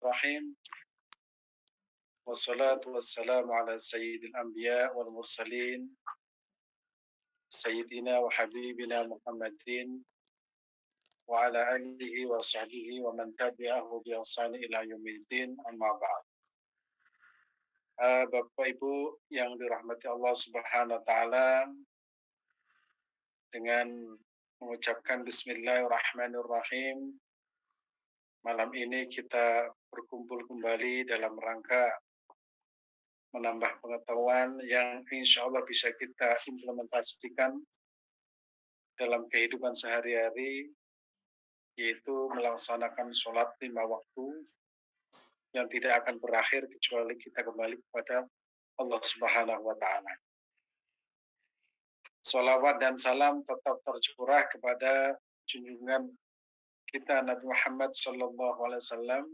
Bismillahirrahmanirrahim. Wassalatu wassalamu ala sayyidil anbiya wal mursalin sayyidina wa habibina Muhammadin wa ala alihi wa sahbihi wa man tabi'ahu bi ihsan ila yaumiddin, amma ba'd. Bapak Ibu yang dirahmati Allah Subhanahu wa taala, dengan mengucapkan bismillahirrahmanirrahim, malam ini kita berkumpul kembali dalam rangka menambah pengetahuan yang insya Allah bisa kita implementasikan dalam kehidupan sehari-hari, yaitu melaksanakan sholat 5 waktu yang tidak akan berakhir kecuali kita kembali kepada Allah Subhanahu wa taala. Sholawat dan salam tetap tercurah kepada junjungan kita Nabi Muhammad SAW.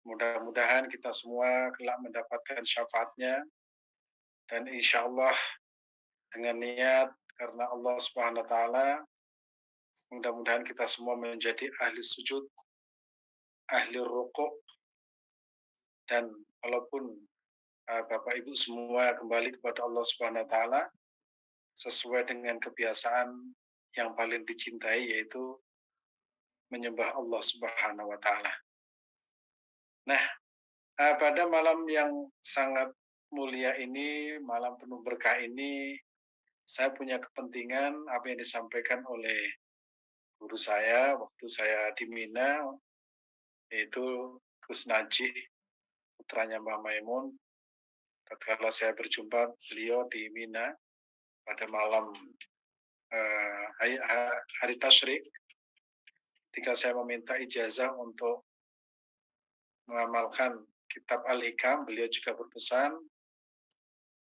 Mudah-mudahan kita semua kelak mendapatkan syafaatnya, dan insya Allah dengan niat karena Allah Subhanahu wa taala, mudah-mudahan kita semua menjadi ahli sujud, ahli rukuk, dan walaupun Bapak Ibu semua kembali kepada Allah Subhanahu wa taala sesuai dengan kebiasaan yang paling dicintai, yaitu menyembah Allah Subhanahu wa taala. Nah, pada malam yang sangat mulia ini, malam penuh berkah ini, saya punya kepentingan apa yang disampaikan oleh guru saya waktu saya di Mina, yaitu Gus Najih, putranya Mbah Maimun. Tatkala saya berjumpa beliau di Mina pada malam hari Tasyrik, ketika saya meminta ijazah untuk mengamalkan kitab Al-Hikam, beliau juga berpesan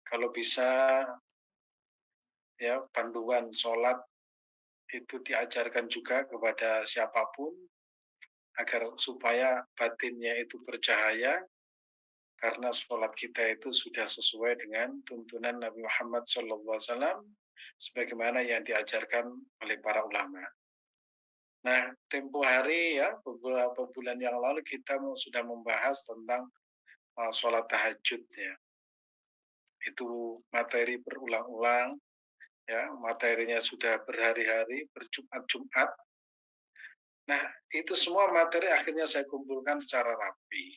kalau bisa ya panduan sholat itu diajarkan juga kepada siapapun agar supaya batinnya itu bercahaya, karena sholat kita itu sudah sesuai dengan tuntunan Nabi Muhammad SAW sebagaimana yang diajarkan oleh para ulama. Nah, tempo hari ya beberapa bulan yang lalu kita sudah membahas tentang sholat tahajud ya. Itu materi berulang-ulang ya, materinya sudah berhari-hari, berjumat-jumat. Nah, itu semua materi akhirnya saya kumpulkan secara rapi.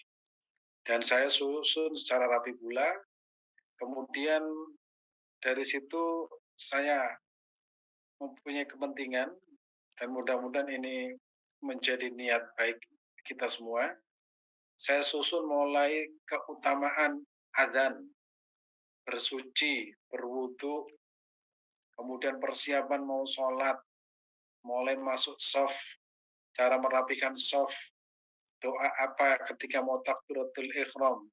Dan saya susun secara rapi pula. Kemudian dari situ saya mempunyai kepentingan, dan mudah-mudahan ini menjadi niat baik kita semua. Saya susun mulai keutamaan adzan, bersuci, berwudu, kemudian persiapan mau sholat, mulai masuk shaf, cara merapikan shaf, doa apa ketika mau takbiratul ihram,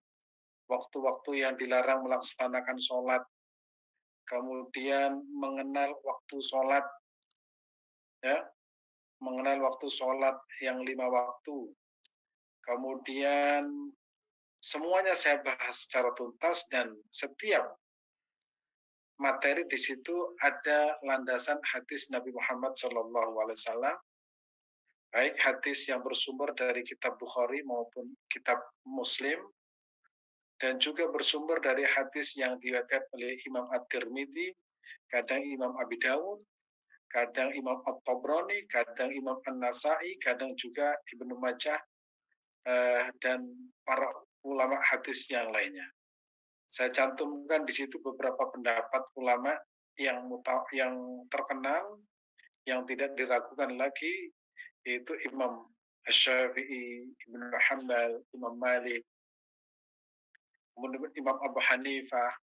waktu-waktu yang dilarang melaksanakan sholat, kemudian mengenal waktu sholat, ya, mengenal waktu sholat yang 5 waktu. Kemudian semuanya saya bahas secara tuntas, dan setiap materi di situ ada landasan hadis Nabi Muhammad SAW, baik hadis yang bersumber dari kitab Bukhari maupun kitab Muslim, dan juga bersumber dari hadis yang diriwayatkan oleh Imam At-Tirmidzi, kadang Imam Abi Dawud, kadang Imam At-Tabrani, kadang Imam An-Nasai, kadang juga Ibnu Majah, dan para ulama hadis yang lainnya. Saya cantumkan di situ beberapa pendapat ulama yang terkenal, yang tidak diragukan lagi, yaitu Imam Asy-Syafi'i, Ibnu Hanbal, Imam Malik, kemudian Imam Abu Hanifah,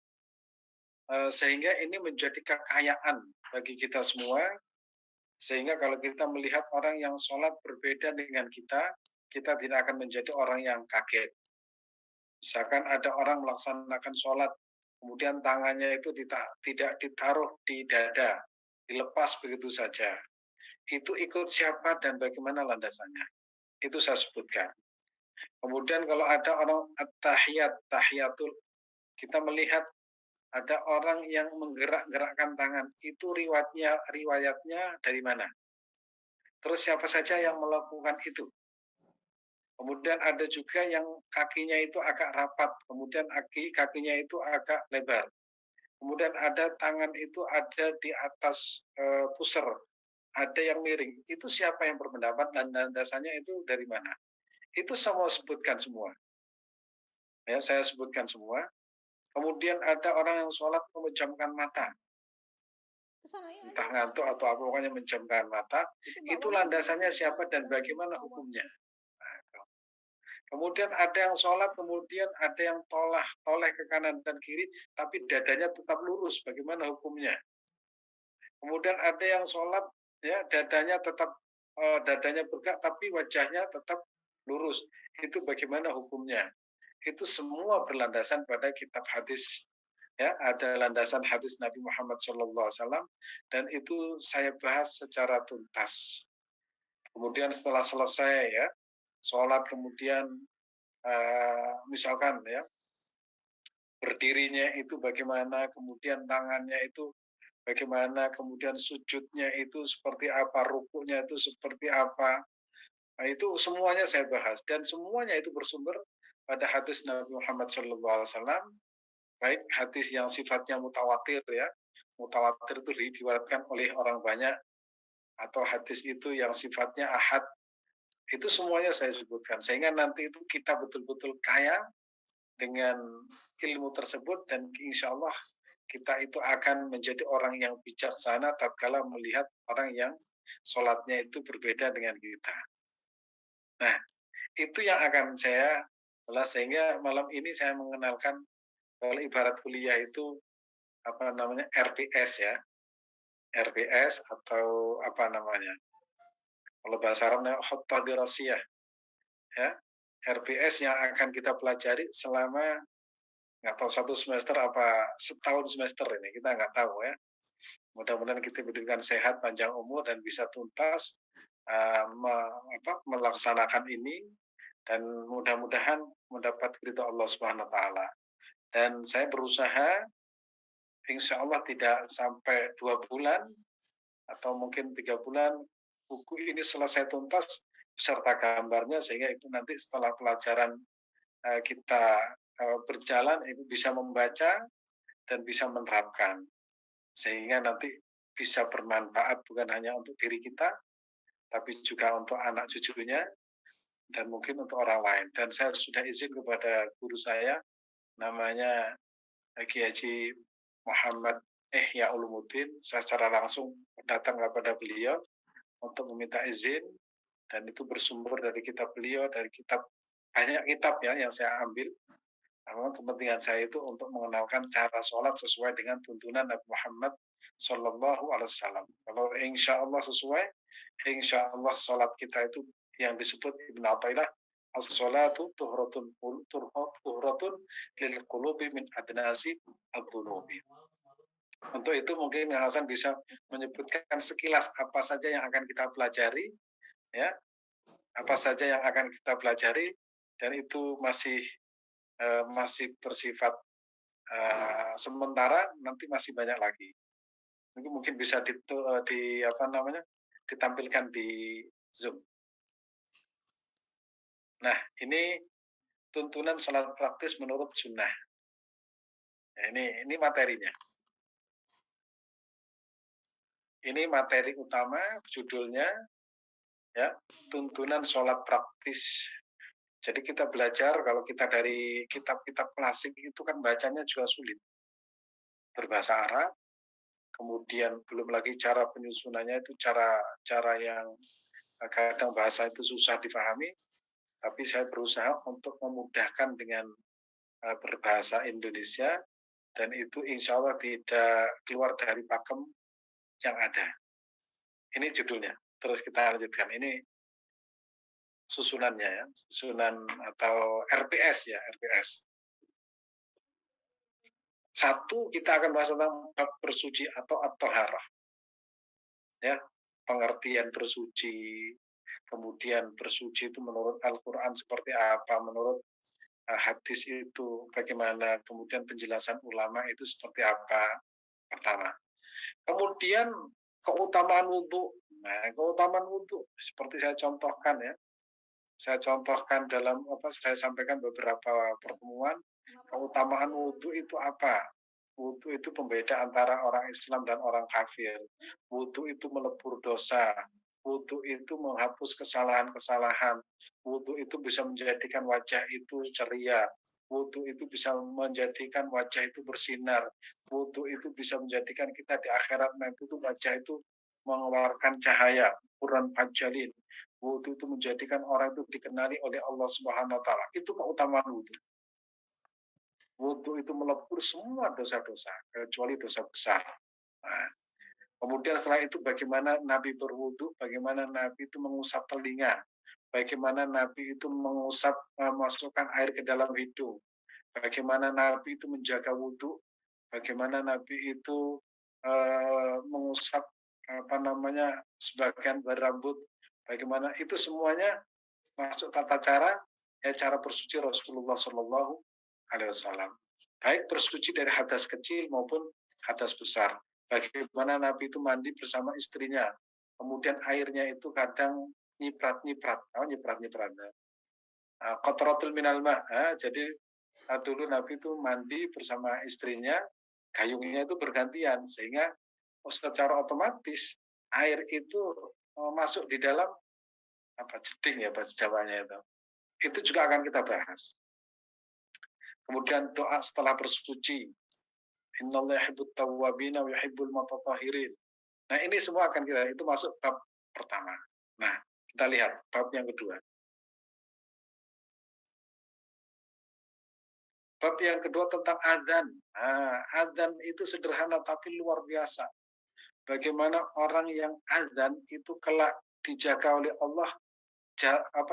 sehingga ini menjadi kekayaan bagi kita semua, sehingga kalau kita melihat orang yang sholat berbeda dengan kita tidak akan menjadi orang yang kaget. Misalkan ada orang melaksanakan sholat, kemudian tangannya itu tidak ditaruh di dada, dilepas begitu saja. Itu ikut siapa dan bagaimana landasannya? Itu saya sebutkan. Kemudian kalau ada orang tahiyatul, kita melihat ada orang yang menggerak-gerakkan tangan, itu riwayatnya dari mana? Terus siapa saja yang melakukan itu? Kemudian ada juga yang kakinya itu agak rapat, kemudian kakinya itu agak lebar. Kemudian ada tangan itu ada di atas pusar, ada yang miring. Itu siapa yang berpendapat dan landasannya itu dari mana? Itu semua sebutkan semua. Ya, saya sebutkan semua. Kemudian ada orang yang sholat memejamkan mata, Kesana ya entah aja Pak. ngantuk atau apa, pokoknya menjamkan mata. Itu Mbak Itu Mama juga landasannya gitu, siapa dan yang bagaimana tawaf hukumnya? itu. Nah, kemudian ada yang sholat, kemudian ada yang toleh ke kanan dan kiri, tapi dadanya tetap lurus. Bagaimana hukumnya? Kemudian ada yang sholat, ya dadanya bergerak, tapi wajahnya tetap lurus. Itu bagaimana hukumnya? Itu semua berlandasan pada kitab hadis. Ya, ada landasan hadis Nabi Muhammad SAW dan itu saya bahas secara tuntas. Kemudian setelah selesai ya, sholat kemudian misalkan ya berdirinya itu bagaimana, kemudian tangannya itu bagaimana, kemudian sujudnya itu seperti apa, rukuknya itu seperti apa. Nah, itu semuanya saya bahas dan semuanya itu bersumber pada hadis Nabi Muhammad SAW, baik hadis yang sifatnya mutawatir ya. Mutawatir itu diriwayatkan oleh orang banyak atau hadis itu yang sifatnya ahad. Itu semuanya saya sebutkan sehingga nanti itu kita betul-betul kaya dengan ilmu tersebut dan insya Allah kita itu akan menjadi orang yang bijaksana tatkala melihat orang yang sholatnya itu berbeda dengan kita. Nah, itu yang akan saya ulas sehingga malam ini saya mengenalkan kalau ibarat kuliah itu apa namanya RPS ya, RPS atau apa namanya? Kalau bahasa Arabnya khottah dirasiyah ya. RPS yang akan kita pelajari selama nggak tahu 1 semester apa setahun semester ini kita nggak tahu ya. Mudah-mudahan kita diberikan sehat, panjang umur, dan bisa tuntas melaksanakan ini, dan mudah-mudahan mendapat ridho Allah Subhanahu Wa Taala. Dan saya berusaha, insya Allah tidak sampai 2 bulan atau mungkin 3 bulan, buku ini selesai tuntas beserta gambarnya, sehingga itu nanti setelah pelajaran kita berjalan, ibu bisa membaca dan bisa menerapkan, sehingga nanti bisa bermanfaat bukan hanya untuk diri kita, tapi juga untuk anak cucunya dan mungkin untuk orang lain. Dan saya sudah izin kepada guru saya, namanya Kiai Haji Muhammad Ya Ulumuddin, saya secara langsung datang kepada beliau untuk meminta izin, dan itu bersumber dari kitab beliau, dari kitab banyak kitab ya yang saya ambil. Namun kepentingan saya itu untuk mengenalkan cara sholat sesuai dengan tuntunan Nabi Muhammad Sallallahu Alaihi Wasallam. Kalau insya Allah sesuai, insya Allah sholat kita itu yang disebut Ibn Atta'illah, as-sholatu tuhratun lil qulubi min adnasi ad-dunubi. Untuk itu mungkin Kang Hasan bisa menyebutkan sekilas apa saja yang akan kita pelajari, ya, apa saja yang akan kita pelajari, dan itu masih bersifat sementara, nanti masih banyak lagi. Mungkin bisa ditampilkan di Zoom. Nah, ini tuntunan salat praktis menurut sunnah. Nah, ini materinya. Ini materi utama, judulnya ya, tuntunan sholat praktis. Jadi kita belajar, kalau kita dari kitab-kitab klasik itu kan bacanya juga sulit. Berbahasa Arab, kemudian belum lagi cara penyusunannya itu cara yang kadang bahasa itu susah difahami, tapi saya berusaha untuk memudahkan dengan berbahasa Indonesia, dan itu insya Allah tidak keluar dari pakem yang ada. Ini judulnya. Terus kita lanjutkan. Ini susunannya ya, susunan atau RPS ya, RPS. Satu, kita akan bahas tentang bab bersuci atau at-thaharah. Ya, pengertian bersuci, kemudian bersuci itu menurut Al-Qur'an seperti apa, menurut hadis itu bagaimana, kemudian penjelasan ulama itu seperti apa, pertama. Kemudian keutamaan wudhu. Nah, keutamaan wudhu seperti saya contohkan ya. saya contohkan saya sampaikan beberapa pertemuan, keutamaan wudhu itu apa? Wudhu itu pembeda antara orang Islam dan orang kafir. Wudhu itu melebur dosa. Wudhu itu menghapus kesalahan-kesalahan. Wudhu itu bisa menjadikan wajah itu ceria. Wudhu itu bisa menjadikan wajah itu bersinar. Wudhu itu bisa menjadikan kita di akhirat nanti itu wajah itu mengeluarkan cahaya. Quran Fajjalin. Wudhu itu menjadikan orang itu dikenali oleh Allah Subhanahu wa taala. Itu keutamaan wudhu. Wudhu itu melebur semua dosa-dosa, kecuali dosa besar. Nah, kemudian setelah itu bagaimana Nabi berwudhu, bagaimana Nabi itu mengusap telinga, bagaimana Nabi itu masukkan air ke dalam hidung, bagaimana Nabi itu menjaga wudhu, bagaimana Nabi itu mengusap sebagian berambut, bagaimana itu semuanya masuk tata cara cara bersuci Rasulullah Shallallahu Alaihi Wasallam. Baik bersuci dari hadas kecil maupun hadas besar. Bagaimana Nabi itu mandi bersama istrinya. Kemudian airnya itu kadang nyiprat-nyiprat. Nyiprat-nyiprat. Qatratul minal ma. Jadi dulu Nabi itu mandi bersama istrinya, gayungnya itu bergantian. Sehingga secara otomatis air itu masuk di dalam jeding ya bahasa Jawanya itu. Itu juga akan kita bahas. Kemudian doa setelah bersuci. Innallaha yuhibbut tawwabin wa yuhibbul mutatahhirin. Nah, ini semua akan itu masuk bab pertama. Nah, kita lihat bab yang kedua. Bab yang kedua tentang adzan. Adzan itu sederhana tapi luar biasa. Bagaimana orang yang adzan itu kelak dijaga oleh Allah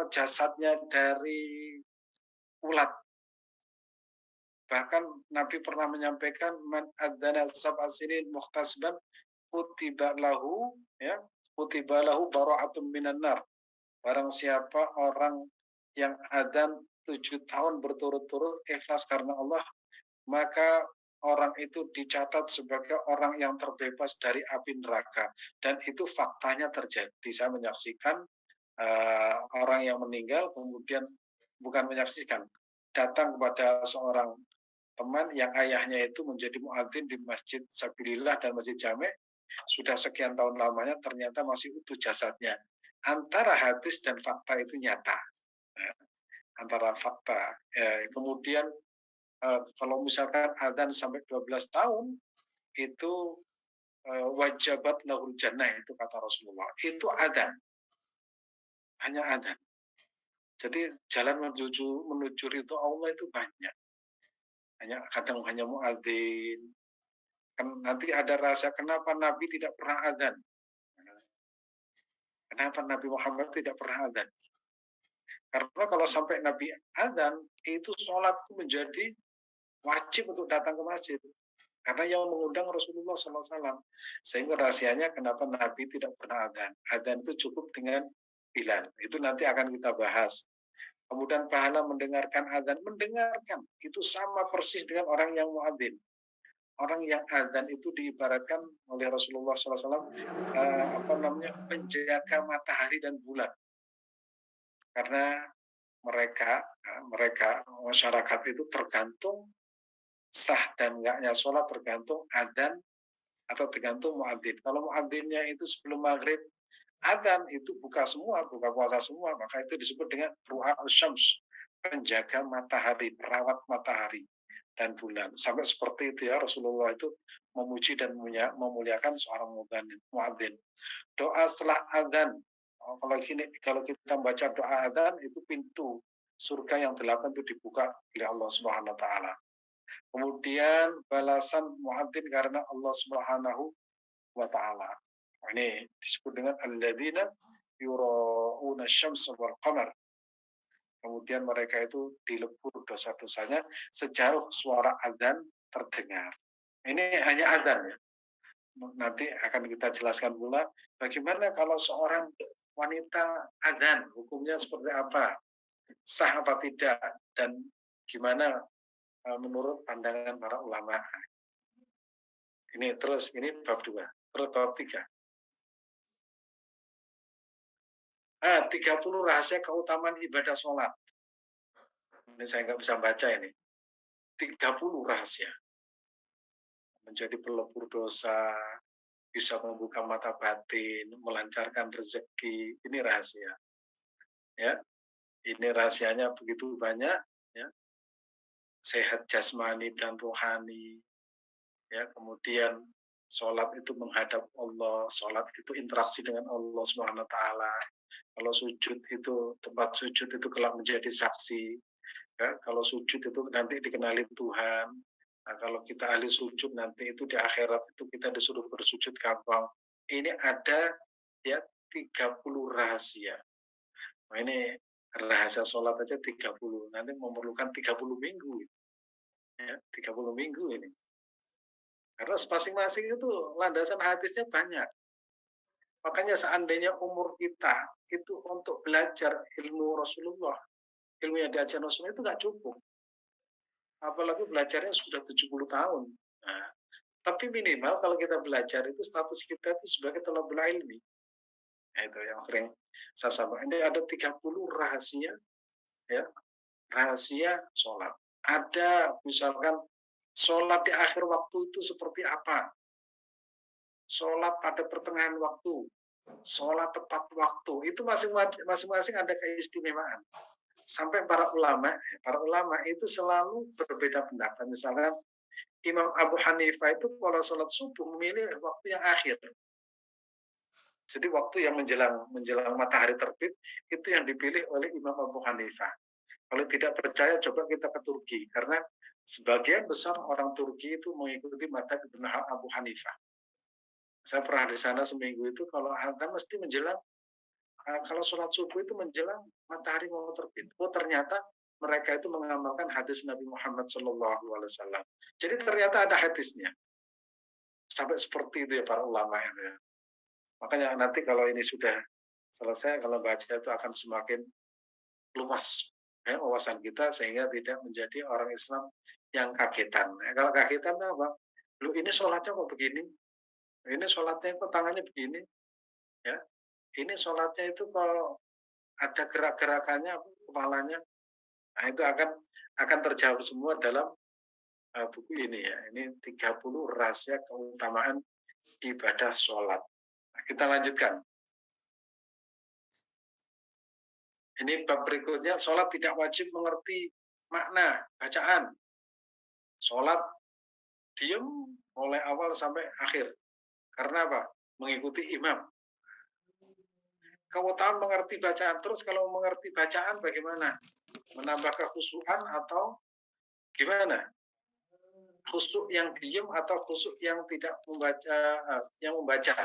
jasadnya dari ulat. Bahkan Nabi pernah menyampaikan man adzana sab'a sinin muhtasban kutiba lahu bara'atun minan nar. Barang siapa orang yang adzan 7 tahun berturut-turut ikhlas karena Allah, maka orang itu dicatat sebagai orang yang terbebas dari api neraka. Dan itu faktanya terjadi. Saya menyaksikan orang yang meninggal, kemudian bukan menyaksikan, datang kepada seorang teman yang ayahnya itu menjadi muadzin di Masjid Sabilillah dan Masjid Jami', sudah sekian tahun lamanya ternyata masih utuh jasadnya. Antara hadis dan fakta itu nyata. Antara fakta. Kemudian kalau misalkan adzan sampai 12 tahun, itu wajabat lahul jannah, itu kata Rasulullah. Itu adzan. Hanya adzan. Jadi jalan menuju ridho Allah itu banyak. Kadang hanya muadzin. Nanti ada rasa kenapa Nabi tidak pernah adzan. Kenapa Nabi Muhammad tidak pernah adzan? Karena kalau sampai Nabi adzan, itu sholat itu menjadi wajib untuk datang ke masjid. Karena yang mengundang Rasulullah SAW. Sehingga rahasianya kenapa Nabi tidak pernah adzan. Adzan itu cukup dengan Bilal. Itu nanti akan kita bahas. Kemudian pahala mendengarkan adzan. Mendengarkan. Itu sama persis dengan orang yang muadzin. Orang yang adzan itu diibaratkan oleh Rasulullah SAW penjaga matahari dan bulan. Karena mereka masyarakat itu tergantung sah dan enggaknya sholat tergantung adzan atau tergantung muadzin. Kalau muadzinnya itu sebelum maghrib adzan itu buka puasa semua, maka itu disebut dengan ru'a'us syams, penjaga matahari, perawat matahari dan bulan. Sampai seperti itu ya Rasulullah itu memuji dan memuliakan seorang muadzin. Doa setelah adzan. Kalau kita baca doa adzan itu pintu surga yang 8 itu dibuka oleh Allah Subhanahu wa taala. Kemudian balasan muadzin karena Allah Subhanahu wa taala. Ini disebut dengan alladzina yura'una syamsa wal qamar. Kemudian mereka itu dilebur dosa-dosanya sejauh suara adzan terdengar. Ini hanya adzan ya. Nanti akan kita jelaskan pula bagaimana kalau seorang wanita adzan, hukumnya seperti apa, sah apa tidak, dan gimana menurut pandangan para ulama. Ini bab 2, terus bab 3. 30 rahasia keutamaan ibadah sholat. Ini saya nggak bisa baca ini. 30 rahasia. Menjadi pelebur dosa, bisa membuka mata batin, melancarkan rezeki. Ini rahasia. Ya, ini rahasianya begitu banyak. Ya, sehat jasmani dan rohani. Ya, kemudian sholat itu menghadap Allah, sholat itu interaksi dengan Allah Subhanahu Wa Taala. Kalau sujud itu tempat sujud itu kelak menjadi saksi. Ya, kalau sujud itu nanti dikenali Tuhan. Nah, kalau kita ahli sujud nanti itu di akhirat itu kita disuruh bersujud gampang. Ini ada ya 30 rahasia. Nah, ini rahasia sholat aja 30. Nanti memerlukan 30 minggu. Ya, 30 minggu ini. Karena masing-masing itu landasan hadisnya banyak. Makanya seandainya umur kita itu untuk belajar ilmu Rasulullah, ilmu yang diajar Rasulullah itu nggak cukup. Apalagi belajarnya sudah 70 tahun. Nah, tapi minimal kalau kita belajar itu status kita itu sebagai thalabul ilmi. Nah, itu yang sering saya sampaikan. Ini ada 30 rahasia, ya, rahasia sholat. Ada misalkan sholat di akhir waktu itu seperti apa? Sholat pada pertengahan waktu, sholat tepat waktu, itu masing-masing ada keistimewaan. Sampai para ulama itu selalu berbeda pendapat. Misalnya Imam Abu Hanifah itu kalau sholat subuh memilih waktu yang akhir. Jadi waktu yang menjelang matahari terbit itu yang dipilih oleh Imam Abu Hanifah. Kalau tidak percaya coba kita ke Turki karena sebagian besar orang Turki itu mengikuti mazhab Ibnu Abu Hanifah. Saya pernah di sana seminggu itu kalau adzan mesti menjelang kalau sholat subuh itu menjelang matahari mau terbit. Oh ternyata mereka itu mengamalkan hadis Nabi Muhammad SAW. Jadi ternyata ada hadisnya. Sampai seperti itu ya para ulama itu ya. Makanya nanti kalau ini sudah selesai, kalau baca itu akan semakin luas ya, wawasan kita sehingga tidak menjadi orang Islam yang kagetan. Ya, kalau kagetan itu apa? Lu ini sholatnya kok begini? Ini sholatnya kok tangannya begini? Ya, ini sholatnya itu kalau ada gerak-gerakannya kepalanya. Nah, itu akan terjawab semua dalam buku ini ya. Ini 30 rahasia keutamaan ibadah sholat. Nah, kita lanjutkan. Ini bab berikutnya, sholat tidak wajib mengerti makna bacaan. Sholat diam mulai awal sampai akhir. Karena apa? Mengikuti imam. Keutamaan mengerti bacaan. Terus kalau mengerti bacaan bagaimana? Menambah kekhusyuan atau gimana? Khusyuk yang diam atau khusyuk yang tidak membaca, yang membaca.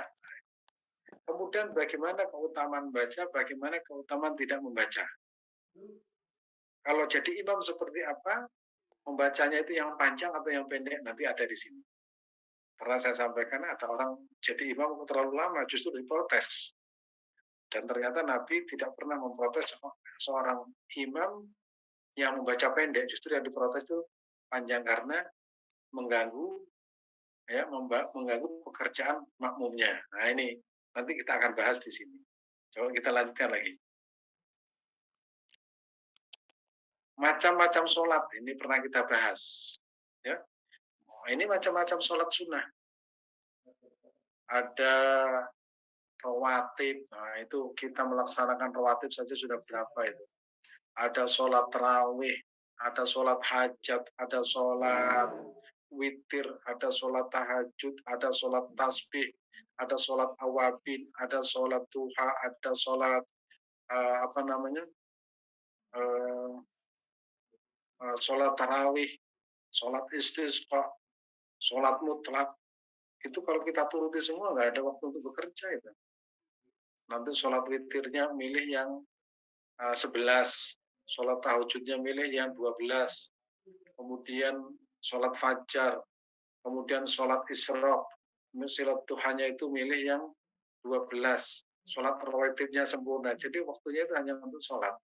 Kemudian bagaimana keutamaan baca, bagaimana keutamaan tidak membaca. Kalau jadi imam seperti apa, membacanya itu yang panjang atau yang pendek, nanti ada di sini. Pernah saya sampaikan ada orang jadi imam terlalu lama, justru diprotes. Dan ternyata Nabi tidak pernah memprotes seorang imam yang membaca pendek, justru yang diprotes itu panjang karena mengganggu ya mengganggu pekerjaan makmumnya. Nah ini nanti kita akan bahas di sini. Coba kita lanjutkan lagi. Macam-macam sholat ini pernah kita bahas. Ya, ini macam-macam sholat sunnah. Ada rawatib. Nah itu kita melaksanakan rawatib saja sudah berapa itu? Ada sholat tarawih, ada sholat hajat, ada sholat witir, ada sholat tahajud, ada sholat tasbih, ada sholat awabin, ada sholat duha, ada sholat apa namanya sholat tarawih, sholat istisqa, sholat mutlak. Itu kalau kita turuti semua nggak ada waktu untuk bekerja itu. Nanti sholat witirnya milih yang 11, sholat tahajudnya milih yang 12, kemudian sholat fajar, kemudian sholat isyraq, sholat duhanya itu milih yang 12, sholat rawatibnya sempurna. Jadi waktunya itu hanya untuk sholat.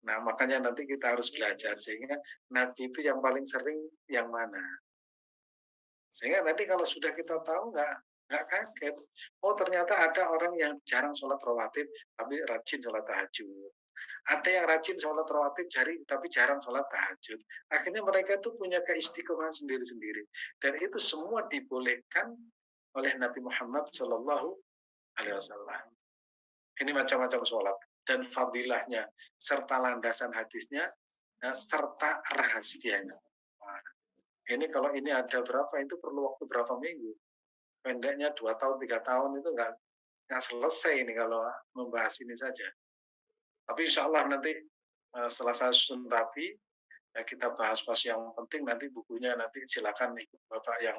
Nah, makanya nanti kita harus belajar sehingga Nabi itu yang paling sering yang mana. Sehingga nanti kalau sudah kita tahu nggak nggak kaget. Oh ternyata ada orang yang jarang sholat rawatib, tapi rajin sholat tahajud. Ada yang rajin sholat rawatib tapi jarang sholat tahajud. Akhirnya mereka itu punya keistiqomahan sendiri-sendiri. Dan itu semua dibolehkan oleh Nabi Muhammad Shallallahu Alaihi Wasallam. Ini macam-macam sholat dan fadilahnya serta landasan hadisnya serta rahasianya. Nah, ini kalau ini ada berapa itu perlu waktu berapa minggu? Pendeknya 2 tahun 3 tahun itu nggak selesai ini kalau membahas ini saja. Tapi insya Allah nanti setelah saya susun rapi, ya kita bahas-bahas yang penting nanti bukunya nanti silakan nih Bapak yang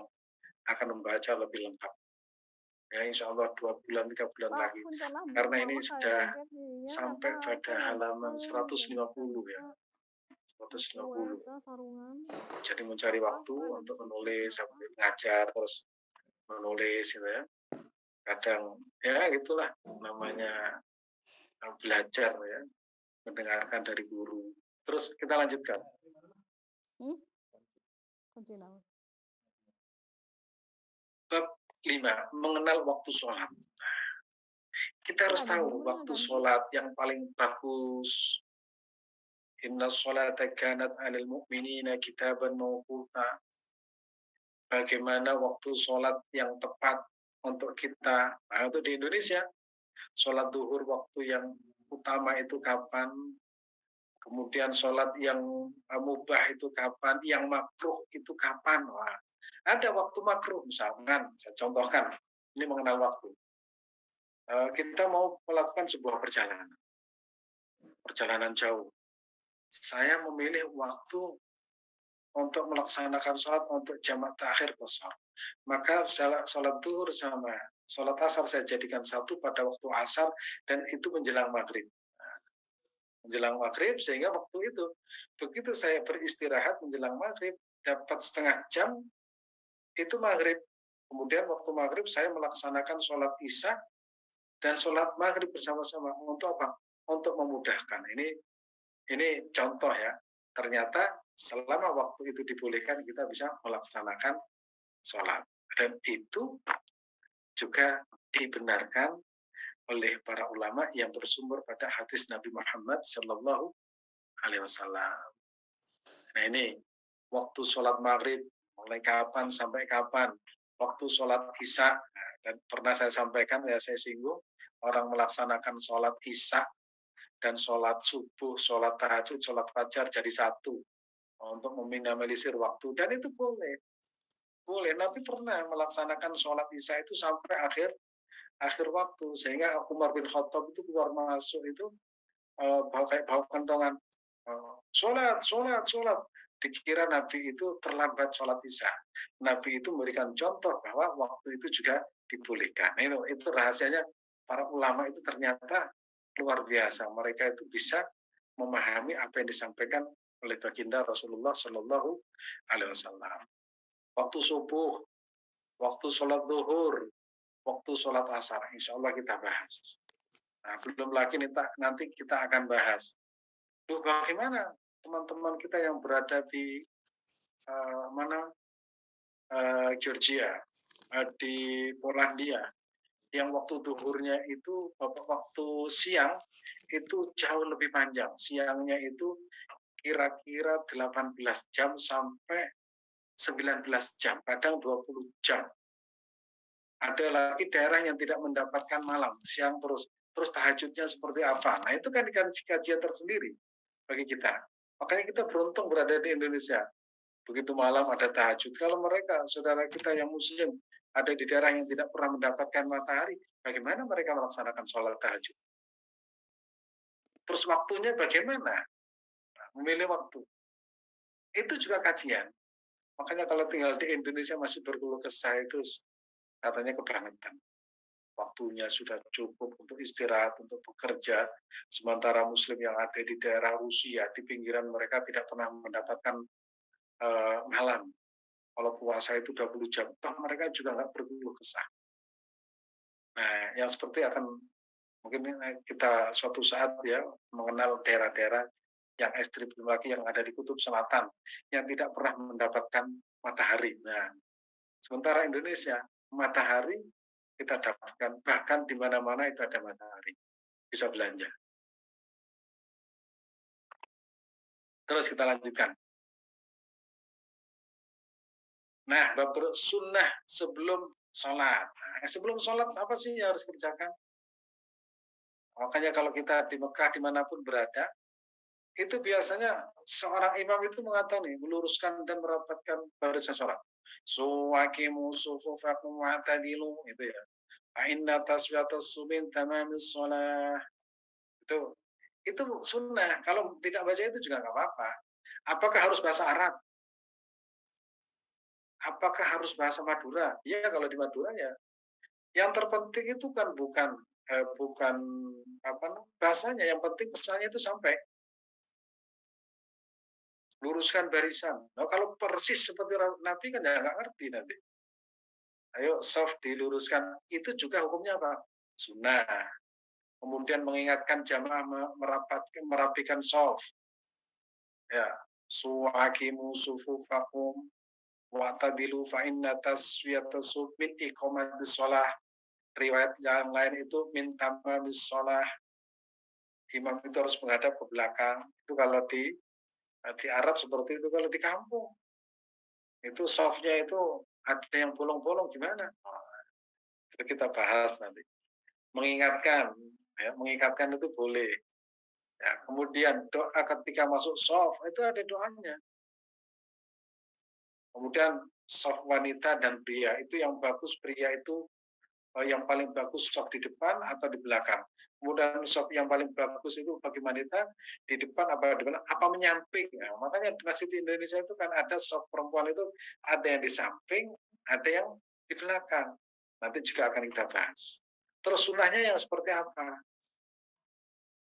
akan membaca lebih lengkap. Ya insya Allah 2 bulan 3 bulan Pak, lagi. puntenlah Bu, Karena ini Mama kayak sudah reject jadinya sampai apa pada mau baca halaman lagi nggak 150 ya. bisa-bisa. Aku 150. eta sarungan. Jadi mencari Apa waktu ada di untuk situ menulis kenapa? sambil ngajar terus menulis gitu ya. Kadang ya gitulah namanya belajar ya, mendengarkan dari guru. Terus kita lanjutkan. Hmm? Kunci naon? Bab 5, mengenal waktu sholat. Kita harus Ada di tahu mana waktu ganti? sholat yang paling bagus. Inna sholata kanat 'alal mu'minina kitaban mawquta. Bagaimana waktu sholat yang tepat untuk kita. Nah, untuk di Indonesia, sholat duhur waktu yang utama itu kapan, kemudian sholat yang mubah itu kapan, yang makruh itu kapan. Wah, ada waktu makruh misalkan, saya contohkan, ini mengenal waktu. Kita mau melakukan sebuah perjalanan jauh. Saya memilih waktu untuk melaksanakan sholat untuk jamak takhir qashar. Maka sholat duhur sama sholat asar saya jadikan satu pada waktu asar dan itu menjelang maghrib. Menjelang maghrib sehingga waktu itu begitu saya beristirahat menjelang maghrib dapat setengah jam itu maghrib. Kemudian waktu maghrib saya melaksanakan sholat isya dan sholat maghrib bersama-sama. Untuk apa? Untuk memudahkan. Ini contoh ya. Ternyata selama waktu itu dibolehkan kita bisa melaksanakan sholat. Dan itu juga dibenarkan oleh para ulama yang bersumber pada hadis Nabi Muhammad Shallallahu Alaihi Wasallam. Nah ini waktu sholat maghrib mulai kapan sampai kapan, waktu sholat isya dan pernah saya sampaikan ya saya singgung orang melaksanakan sholat isya dan sholat subuh, sholat tahajud, sholat fajar jadi satu untuk meminimalisir waktu dan itu boleh. Nabi pernah melaksanakan sholat isya itu sampai akhir waktu sehingga Umar bin Khattab itu keluar masuk itu kayak bau kentongan sholat dikira Nabi itu terlambat sholat isya. Nabi itu memberikan contoh bahwa waktu itu juga dibolehkan. Itu rahasianya para ulama itu ternyata luar biasa. Mereka itu bisa memahami apa yang disampaikan oleh baginda Rasulullah Shallallahu Alaihi Wasallam. Waktu subuh, waktu sholat zuhur, waktu sholat asar, insya Allah kita bahas. Nah, belum lagi nanti kita akan bahas. Duh, bagaimana teman-teman kita yang berada di mana Georgia, di Polandia, yang waktu zuhurnya itu waktu siang itu jauh lebih panjang. Siangnya itu kira-kira 18 jam sampai 19 jam, kadang 20 jam. Ada lagi daerah yang tidak mendapatkan malam, siang terus tahajudnya seperti apa. Nah, itu kan kajian tersendiri bagi kita. Makanya kita beruntung berada di Indonesia. Begitu malam ada tahajud. Kalau mereka, saudara kita yang muslim, ada di daerah yang tidak pernah mendapatkan matahari, bagaimana mereka melaksanakan sholat tahajud? Terus waktunya bagaimana? Memilih waktu. Itu juga kajian. Makanya kalau tinggal di Indonesia masih berkeluh kesah itu katanya kebangetan. Waktunya sudah cukup untuk istirahat, untuk bekerja. Sementara muslim yang ada di daerah Rusia, di pinggiran mereka tidak pernah mendapatkan malam. Kalau puasa itu 20 jam, toh mereka juga nggak berkeluh kesah. Nah, yang seperti akan mungkin kita suatu saat ya mengenal daerah-daerah yang ekstrim lagi yang ada di kutub selatan yang tidak pernah mendapatkan matahari. Nah, sementara Indonesia matahari kita dapatkan. Bahkan di mana-mana itu ada matahari, bisa belanja. Terus kita lanjutkan. Nah, bab sunnah sebelum sholat. Nah, sebelum sholat apa sih yang harus kerjakan? Makanya kalau kita di Mekah dimanapun berada, itu biasanya seorang imam itu mengatakan nih, meluruskan dan merapatkan barisan sholat. Suwakimu sufufakum wa'tadilu, itu ya. Inna taswiyatas sumin tamamis sholat. Itu sunnah. Kalau tidak baca itu juga nggak apa-apa. Apakah harus bahasa Arab? Apakah harus bahasa Madura? Ya kalau di Madura ya. Yang terpenting itu kan bukan apa bahasanya. Yang penting pesannya itu sampai luruskan barisan. Nah, kalau persis seperti Nabi kan ya nggak ngerti nanti. Ayo soft diluruskan. Itu juga hukumnya apa? Sunnah. Kemudian mengingatkan jamaah merapikan soft. Ya, suwakimu sufufakum wa'tadilu fa inna taswiyatas min iqamatis shalah. Riwayat yang lain itu min tamamis shalah. Imam itu harus menghadap ke belakang. Itu kalau di Arab seperti itu, kalau di kampung itu softnya itu ada yang bolong-bolong gimana? Itu kita bahas nanti. Mengingatkan, ya, mengingatkan itu boleh. Ya, kemudian doa ketika masuk soft itu ada doanya. Kemudian soft wanita dan pria itu yang bagus, pria itu yang paling bagus soft di depan atau di belakang. Kemudian soft yang paling bagus itu bagi wanita di depan apa di belakang, apa menyamping. Nah, makanya di masjid di Indonesia itu kan ada soft perempuan itu ada yang di samping, ada yang di belakang. Nanti juga akan kita bahas. Terus sunnahnya yang seperti apa?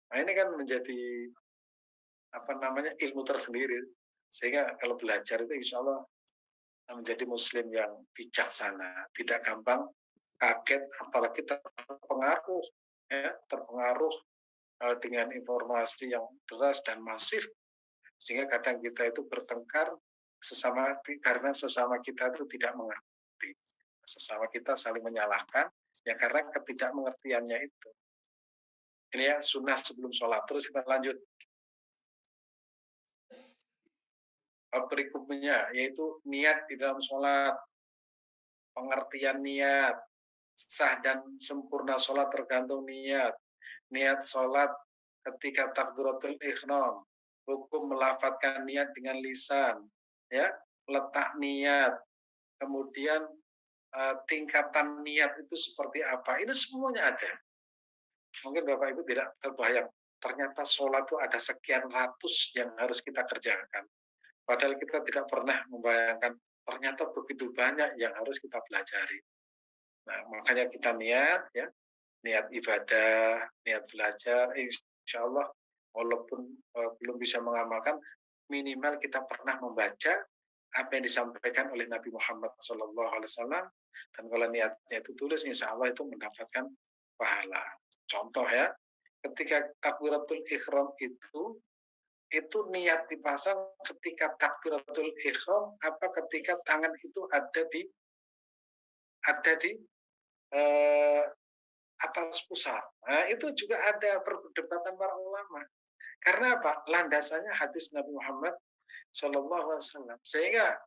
Nah ini kan menjadi apa namanya ilmu tersendiri. Sehingga kalau belajar itu insya Allah menjadi muslim yang bijaksana, tidak gampang kaget, apalagi terpengaruh, ya, terpengaruh dengan informasi yang deras dan masif, sehingga kadang kita itu bertengkar karena sesama kita itu tidak mengerti, sesama kita saling menyalahkan, ya karena ketidakmengertiannya itu. Ini ya sunnah sebelum sholat. Terus kita lanjut. Berikutnya yaitu niat di dalam sholat, pengertian niat, sah dan sempurna sholat tergantung niat. Niat sholat ketika takbiratul ihram, hukum melafadzkan niat dengan lisan, ya, letak niat, kemudian tingkatan niat itu seperti apa, ini semuanya ada. Mungkin Bapak Ibu tidak terbayang, ternyata sholat itu ada sekian ratus yang harus kita kerjakan. Padahal kita tidak pernah membayangkan ternyata begitu banyak yang harus kita pelajari. Nah, makanya kita niat, ya, niat ibadah, niat belajar, insya Allah walaupun belum bisa mengamalkan, minimal kita pernah membaca apa yang disampaikan oleh Nabi Muhammad SAW, dan kalau niatnya itu tulis, insya Allah itu mendapatkan pahala. Contoh ya, ketika takbiratul ihram itu niat dipasang ketika takbiratul ihram apa ketika tangan itu ada di atas pusar. Nah, itu juga ada perdebatan para ulama. Karena apa? Landasannya hadis Nabi Muhammad SAW. Sehingga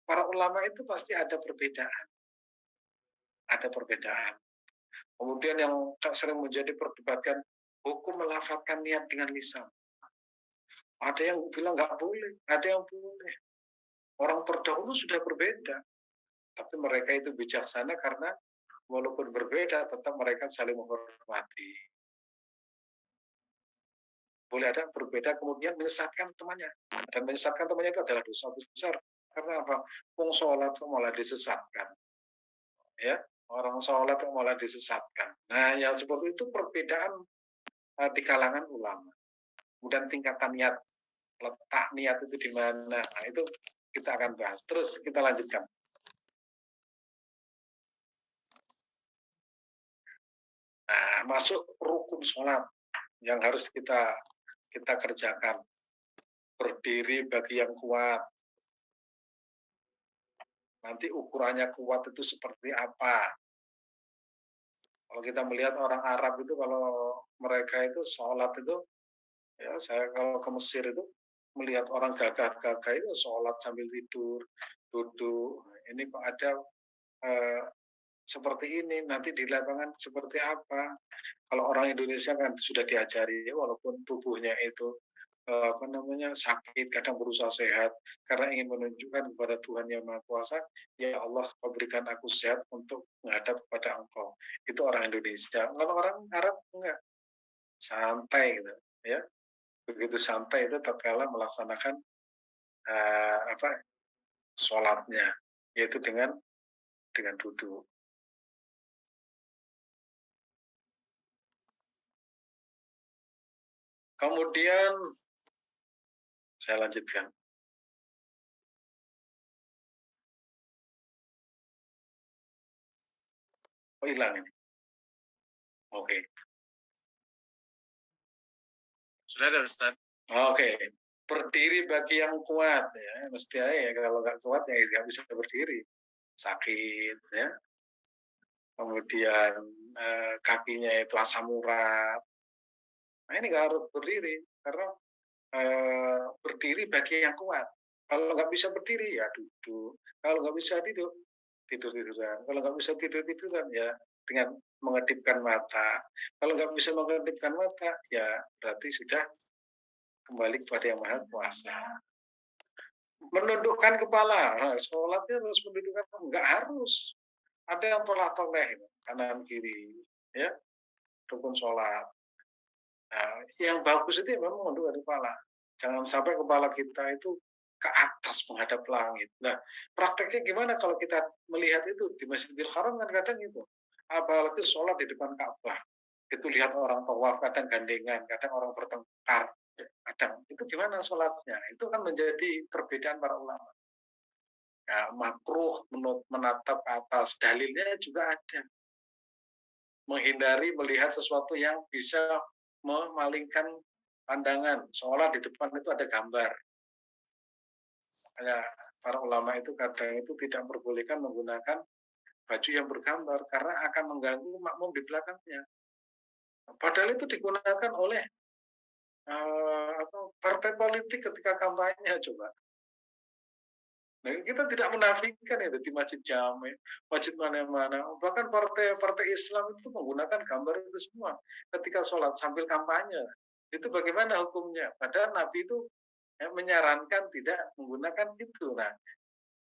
para ulama itu pasti ada perbedaan. Ada perbedaan. Kemudian yang sering menjadi perdebatkan, hukum melafadzkan niat dengan lisan. Ada yang bilang nggak boleh, ada yang boleh. Orang terdahulu sudah berbeda. Tapi mereka itu bijaksana karena walaupun berbeda, tetap mereka saling menghormati. Boleh ada berbeda kemudian menyesatkan temannya, dan menyesatkan temannya itu adalah dosa besar. Karena apa? Wong sholat malah disesatkan, ya, orang sholat malah disesatkan. Nah, yang seperti itu perbedaan di kalangan ulama. Kemudian tingkatan niat, letak niat itu di mana? Nah, itu kita akan bahas. Terus kita lanjutkan. Nah, masuk rukun sholat yang harus kita kerjakan. Berdiri bagi yang kuat. Nanti ukurannya kuat itu seperti apa? Kalau kita melihat orang Arab itu kalau mereka itu sholat itu, ya saya kalau ke Mesir itu melihat orang gagah-gagah itu sholat sambil tidur, duduk. Ini kok ada eh, seperti ini, nanti di lapangan seperti apa? Kalau orang Indonesia kan sudah diajari, walaupun tubuhnya itu apa namanya sakit, kadang berusaha sehat karena ingin menunjukkan kepada Tuhan yang Maha Kuasa, ya Allah berikan aku sehat untuk menghadap kepada Engkau. Itu orang Indonesia. Kalau orang Arab enggak, santai gitu, ya. Begitu santai itu tatkala melaksanakan apa sholatnya, yaitu dengan duduk. Kemudian saya lanjutkan. Oh, hilang ini. Oke. Sudah ada Ustaz. Oke. Berdiri bagi yang kuat ya, mesti aja ya kalau nggak kuat ya nggak bisa berdiri. Sakit ya. Kemudian kakinya itu asam urat. Nah, ini nggak harus berdiri karena berdiri bagi yang kuat. Kalau nggak bisa berdiri ya duduk. Kalau nggak bisa tidur, tidur-tiduran. Kalau nggak bisa tidur-tiduran ya dengan mengedipkan mata. Kalau nggak bisa mengedipkan mata ya berarti sudah kembali kepada yang Maha Kuasa. Menundukkan kepala, nah, sholatnya harus mendudukkan, nggak harus. Ada yang tolak-toleh kanan kiri, ya rukun sholat. Nah, yang bagus itu memang menundukkan kepala. Jangan sampai kepala kita itu ke atas menghadap langit. Nah, prakteknya gimana kalau kita melihat itu di Masjidil Haram kan kadang itu. Apalagi sholat di depan Ka'bah. Itu lihat orang tawaf, kadang gandengan, kadang orang bertengkar, kadang itu gimana sholatnya? Itu kan menjadi perbedaan para ulama. Ya, makruh menatap ke atas. Dalilnya juga ada. Menghindari melihat sesuatu yang bisa memalingkan pandangan. Seolah di depan itu ada gambar. Makanya para ulama itu kadang itu tidak memperbolehkan menggunakan baju yang bergambar karena akan mengganggu makmum di belakangnya. Padahal itu digunakan oleh partai politik ketika kampanye coba. Nah, kita tidak menafikan itu di masjid Jami, masjid mana-mana. Bahkan partai-partai Islam itu menggunakan gambar itu semua ketika sholat sambil kampanye. Itu bagaimana hukumnya? Padahal Nabi itu menyarankan tidak menggunakan itu. Nah,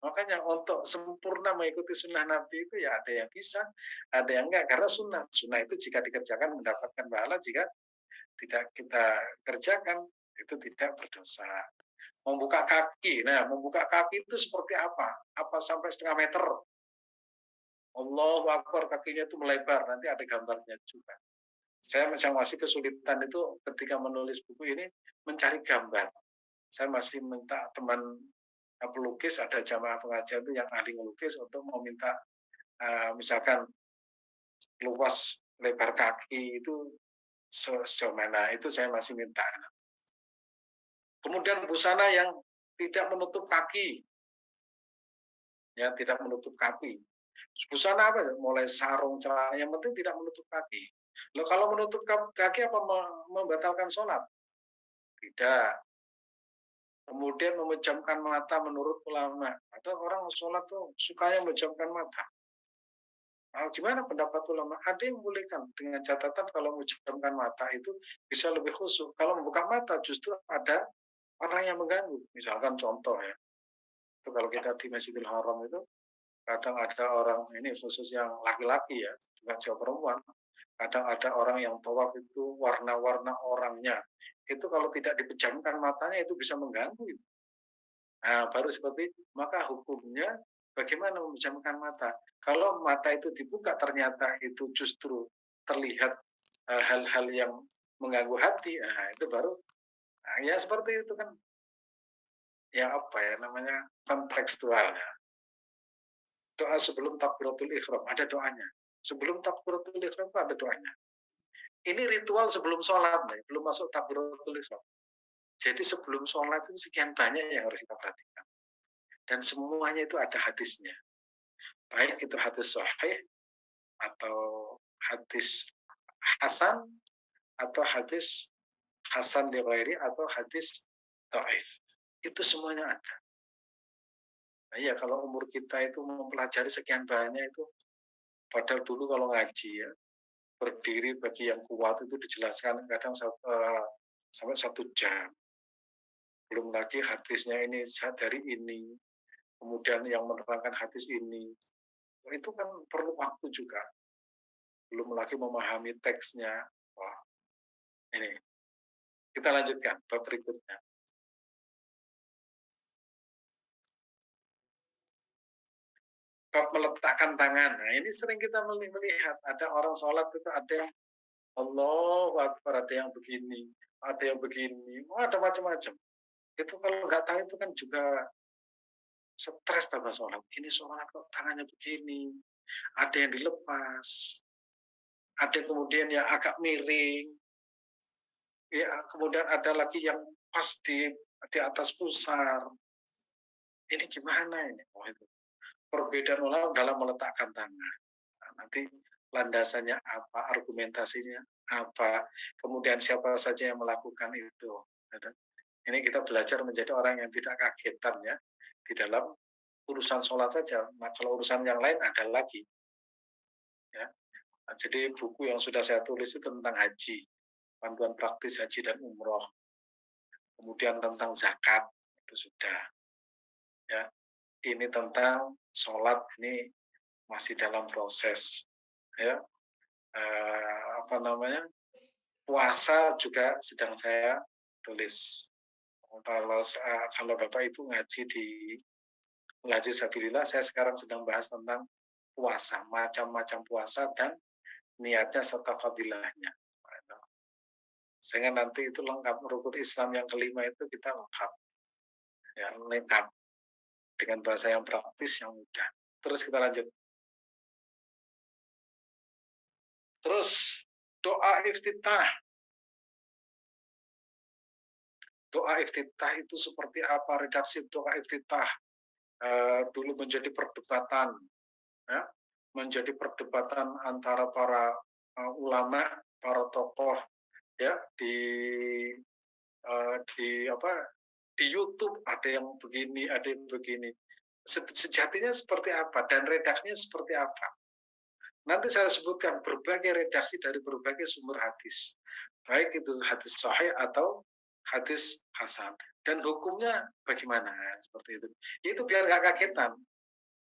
makanya untuk sempurna mengikuti sunnah Nabi itu ya ada yang bisa, ada yang enggak. Karena sunnah, sunnah itu jika dikerjakan mendapatkan pahala, jika tidak kita kerjakan itu tidak berdosa. Membuka kaki. Nah, membuka kaki itu seperti apa? Apa sampai setengah meter? Allahu Akbar, kakinya itu melebar. Nanti ada gambarnya juga. Saya masih kesulitan itu ketika menulis buku ini mencari gambar. Saya masih minta teman pelukis, ada jamaah pengajian itu yang ahli melukis untuk meminta misalkan luas lebar kaki itu sejauh mana. Itu saya masih minta. Kemudian busana yang tidak menutup kaki, ya tidak menutup kaki. Busana apa ya? Mulai sarung, celana, yang penting tidak menutup kaki. Loh, kalau menutup kaki apa membatalkan sholat? Tidak. Kemudian memejamkan mata menurut ulama. Ada orang sholat tuh sukanya memejamkan mata. Nah, gimana pendapat ulama? Ada yang bolehkan dengan catatan kalau memejamkan mata itu bisa lebih khusyuk. Kalau membuka mata justru ada orang yang mengganggu. Misalkan contoh ya, itu kalau kita di Masjidil Haram itu kadang ada orang ini khusus yang laki-laki ya, bukan siapa perempuan. Kadang ada orang yang tawaf itu warna-warna orangnya. Itu kalau tidak dipejamkan matanya itu bisa mengganggu. Nah, baru seperti itu. Maka hukumnya bagaimana memejamkan mata. Kalau mata itu dibuka ternyata itu justru terlihat hal-hal yang mengganggu hati. Nah, itu baru ya seperti itu kan. Ya apa ya namanya kontekstual. Doa sebelum takbiratul ihram ada doanya. Sebelum takbiratul ihram itu ada doanya. Ini ritual sebelum sholat, belum masuk takbiratul ihram. Jadi sebelum sholat itu sekian banyak yang harus kita perhatikan. Dan semuanya itu ada hadisnya. Baik itu hadis sahih atau hadis hasan atau hadis hasan li ghairi atau hadis dhaif. Itu semuanya ada. Nah, iya kalau umur kita itu mempelajari sekian banyak itu, padahal dulu kalau ngaji ya, berdiri bagi yang kuat itu dijelaskan kadang sampai 1 jam. Belum lagi hadisnya ini dari ini, kemudian yang menerangkan hadis ini. Itu kan perlu waktu juga. Belum lagi memahami teksnya. Wah, ini. Kita lanjutkan bab berikutnya. Bab meletakkan tangan. Nah, ini sering kita melihat. Ada orang sholat itu ada yang Allahu Akbar, ada yang begini, ada yang begini. Ada macam-macam. Itu kalau nggak tahu itu kan juga stres tambah sholat. Ini sholat kok tangannya begini. Ada yang dilepas. Ada kemudian yang agak miring. Ya, kemudian ada lagi yang pas di atas pusar. Ini gimana ini? Oh, itu perbedaan ulama dalam meletakkan tangan. Nah, nanti landasannya apa, argumentasinya apa, kemudian siapa saja yang melakukan itu. Ini kita belajar menjadi orang yang tidak kagetan ya di dalam urusan sholat saja. Nah, kalau urusan yang lain ada lagi. Ya. Nah, jadi buku yang sudah saya tulis itu tentang haji, panduan praktis haji dan umroh. Kemudian tentang zakat itu sudah. Ya, ini tentang sholat ini masih dalam proses. Ya, apa namanya? Puasa juga sedang saya tulis. Kalau Bapak Ibu ngaji di Ngaji Sabilillah, saya sekarang sedang bahas tentang puasa, macam-macam puasa dan niatnya serta fadilahnya. Sehingga nanti itu lengkap, rukun Islam yang kelima itu kita lengkap. Ya, lengkap dengan bahasa yang praktis, yang mudah. Terus kita lanjut. Terus doa iftitah. Doa iftitah itu seperti apa? Redaksi doa iftitah dulu menjadi perdebatan, ya, menjadi perdebatan antara para ulama, para tokoh, ya di YouTube ada yang begini, ada yang begini. Sejatinya seperti apa dan redaksinya seperti apa? Nanti saya sebutkan berbagai redaksi dari berbagai sumber hadis, baik itu hadis sahih atau hadis hasan. Dan hukumnya bagaimana? Seperti itu. Itu biar nggak kagetan.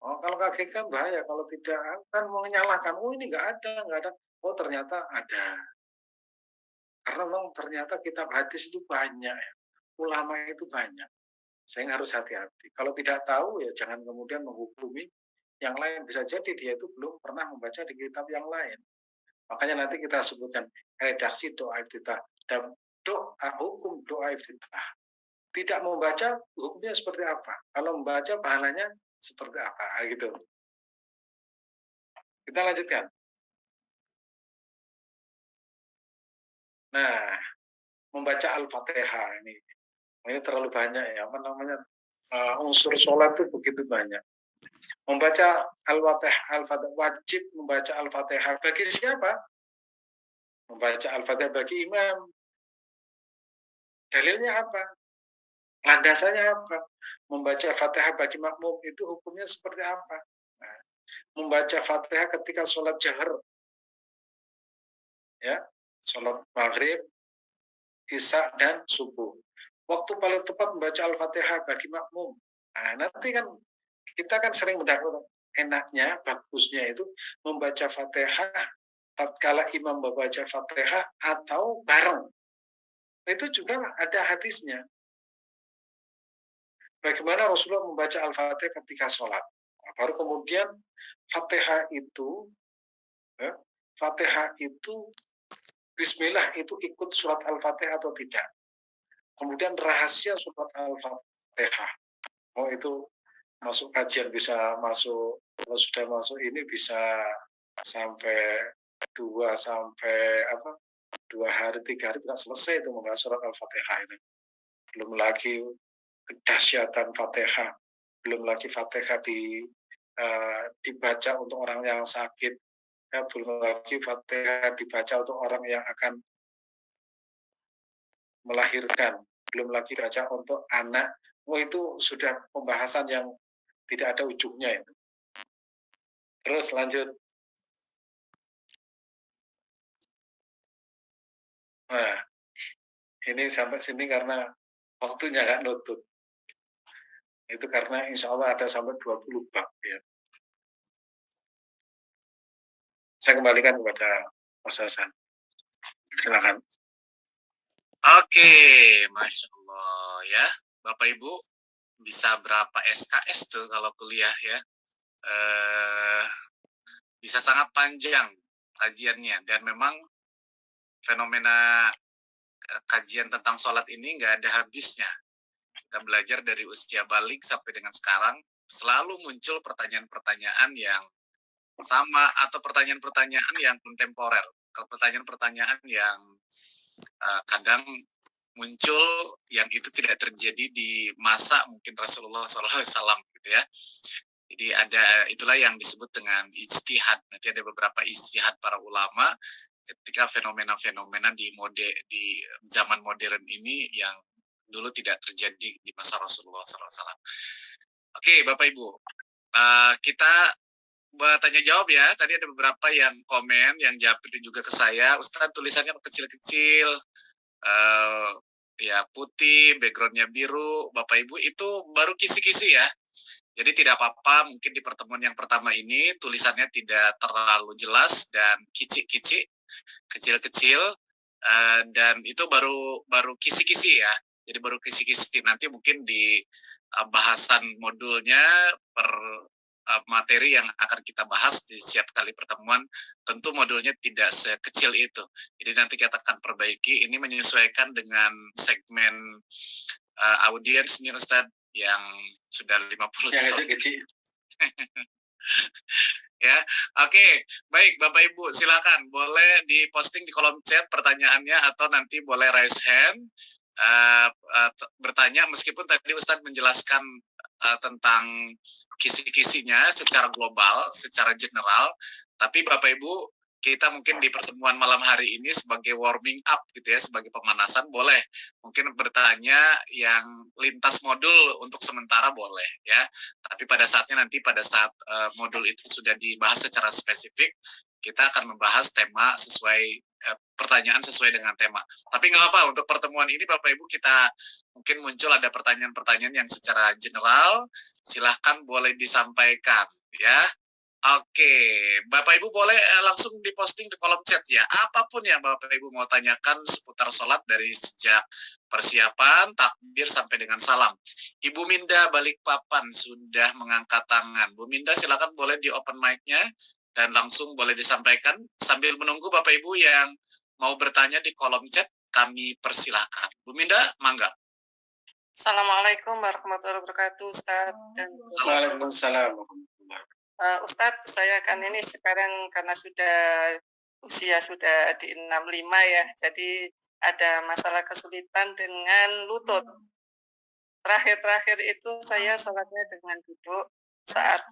Oh, kalau kaget kan bahaya. Kalau tidak kan mau menyalahkan. Oh, ini nggak ada, nggak ada. Oh, ternyata ada. Karena memang ternyata kitab hadis itu banyak. Ulama itu banyak. Saya harus hati-hati. Kalau tidak tahu ya jangan kemudian menghukumi yang lain. Bisa jadi dia itu belum pernah membaca di kitab yang lain. Makanya nanti kita sebutkan redaksi doa iftitah dan hukum doa iftitah. Tidak membaca hukumnya seperti apa? Kalau membaca pahalanya seperti apa? Gitu. Kita lanjutkan. Nah, membaca Al-Fatihah ini terlalu banyak ya. Apa namanya? Unsur sholat itu begitu banyak. Membaca Al-Fatihah wajib membaca Al-Fatihah bagi siapa? Membaca Al-Fatihah bagi imam. Dalilnya apa? Landasannya apa? Membaca Fatihah bagi makmum itu hukumnya seperti apa? Nah, membaca Fatihah ketika sholat jahar, ya, sholat maghrib, isya dan subuh. Waktu paling tepat membaca Al-Fatihah bagi makmum. Nah, nanti kan kita kan sering mendapat enaknya, bagusnya itu membaca Fatihah tatkala imam membaca Fatihah atau bareng. Itu juga ada hadisnya. Bagaimana Rasulullah membaca Al-Fatihah ketika sholat. Nah, baru kemudian Fatihah itu, ya, Fatihah itu, Bismillah itu ikut surat Al-Fatihah atau tidak. Kemudian rahasia surat Al-Fatihah. Oh itu masuk kajian bisa masuk, kalau sudah masuk ini bisa sampai 2 hari 3 hari tidak selesai itu membahas surat Al-Fatihah ini. Belum lagi kedahsyatan Fatihah, belum lagi Fatihah dibaca untuk orang yang sakit, Ya, belum lagi Fatihah dibaca untuk orang yang akan melahirkan, belum lagi baca untuk anak. Oh, itu sudah pembahasan yang tidak ada ujungnya itu. Terus lanjut. Nah, ini sampai sini karena waktunya nggak nutut. Itu karena insya Allah ada sampai 20 bab ya. Saya kembalikan kepada Mas Hasan. Silakan. Oke, Masya Allah ya. Bapak Ibu bisa berapa SKS tuh kalau kuliah ya. Bisa sangat panjang kajiannya. Dan memang fenomena kajian tentang sholat ini nggak ada habisnya. Kita belajar dari usia balik sampai dengan sekarang, selalu muncul pertanyaan-pertanyaan yang sama atau pertanyaan-pertanyaan yang kontemporer. Kalau pertanyaan-pertanyaan yang kadang muncul yang itu tidak terjadi di masa mungkin Rasulullah SAW gitu ya. Jadi itulah yang disebut dengan ijtihad. Nanti ada beberapa ijtihad para ulama ketika fenomena-fenomena di zaman modern ini yang dulu tidak terjadi di masa Rasulullah SAW. Oke, Bapak Ibu, kita tanya jawab ya. Tadi ada beberapa yang komen, yang japri juga ke saya. Ustaz, tulisannya kecil-kecil, ya putih, backgroundnya biru. Bapak Ibu itu baru kisi-kisi ya. Jadi tidak apa-apa, mungkin di pertemuan yang pertama ini tulisannya tidak terlalu jelas dan kicik-kicik, kecil-kecil, dan itu baru kisi-kisi ya. Jadi baru kisi-kisi. Nanti mungkin di bahasan modulnya per materi yang akan kita bahas di setiap kali pertemuan, tentu modulnya tidak sekecil itu. Jadi nanti kita akan perbaiki. Ini menyesuaikan dengan segmen audiens nih Ustaz, yang sudah 50 tahun. Ya, oke, baik Bapak Ibu, silakan boleh diposting di kolom chat pertanyaannya atau nanti boleh raise hand bertanya, meskipun tadi Ustadz menjelaskan tentang kisi-kisinya secara global, secara general, tapi Bapak Ibu, kita mungkin di pertemuan malam hari ini sebagai warming up gitu ya, sebagai pemanasan, boleh mungkin bertanya yang lintas modul untuk sementara boleh ya, tapi pada saatnya nanti pada saat modul itu sudah dibahas secara spesifik, kita akan membahas tema sesuai pertanyaan sesuai dengan tema. Tapi nggak apa, untuk pertemuan ini Bapak Ibu kita mungkin muncul ada pertanyaan-pertanyaan yang secara general, silahkan boleh disampaikan ya. Oke, Bapak Ibu boleh langsung diposting di kolom chat ya. Apapun yang Bapak Ibu mau tanyakan seputar sholat dari sejak persiapan, takbir sampai dengan salam. Ibu Minda Balikpapan sudah mengangkat tangan. Bu Minda silakan boleh di open mic-nya dan langsung boleh disampaikan. Sambil menunggu Bapak Ibu yang mau bertanya di kolom chat, kami persilahkan. Bu Minda, mangga. Assalamualaikum warahmatullahi wabarakatuh, Ustaz. Waalaikumsalam. Ustadz, saya kan ini sekarang karena usia sudah di 65 ya, jadi ada masalah kesulitan dengan lutut. Terakhir-terakhir itu saya sholatnya dengan duduk. Saat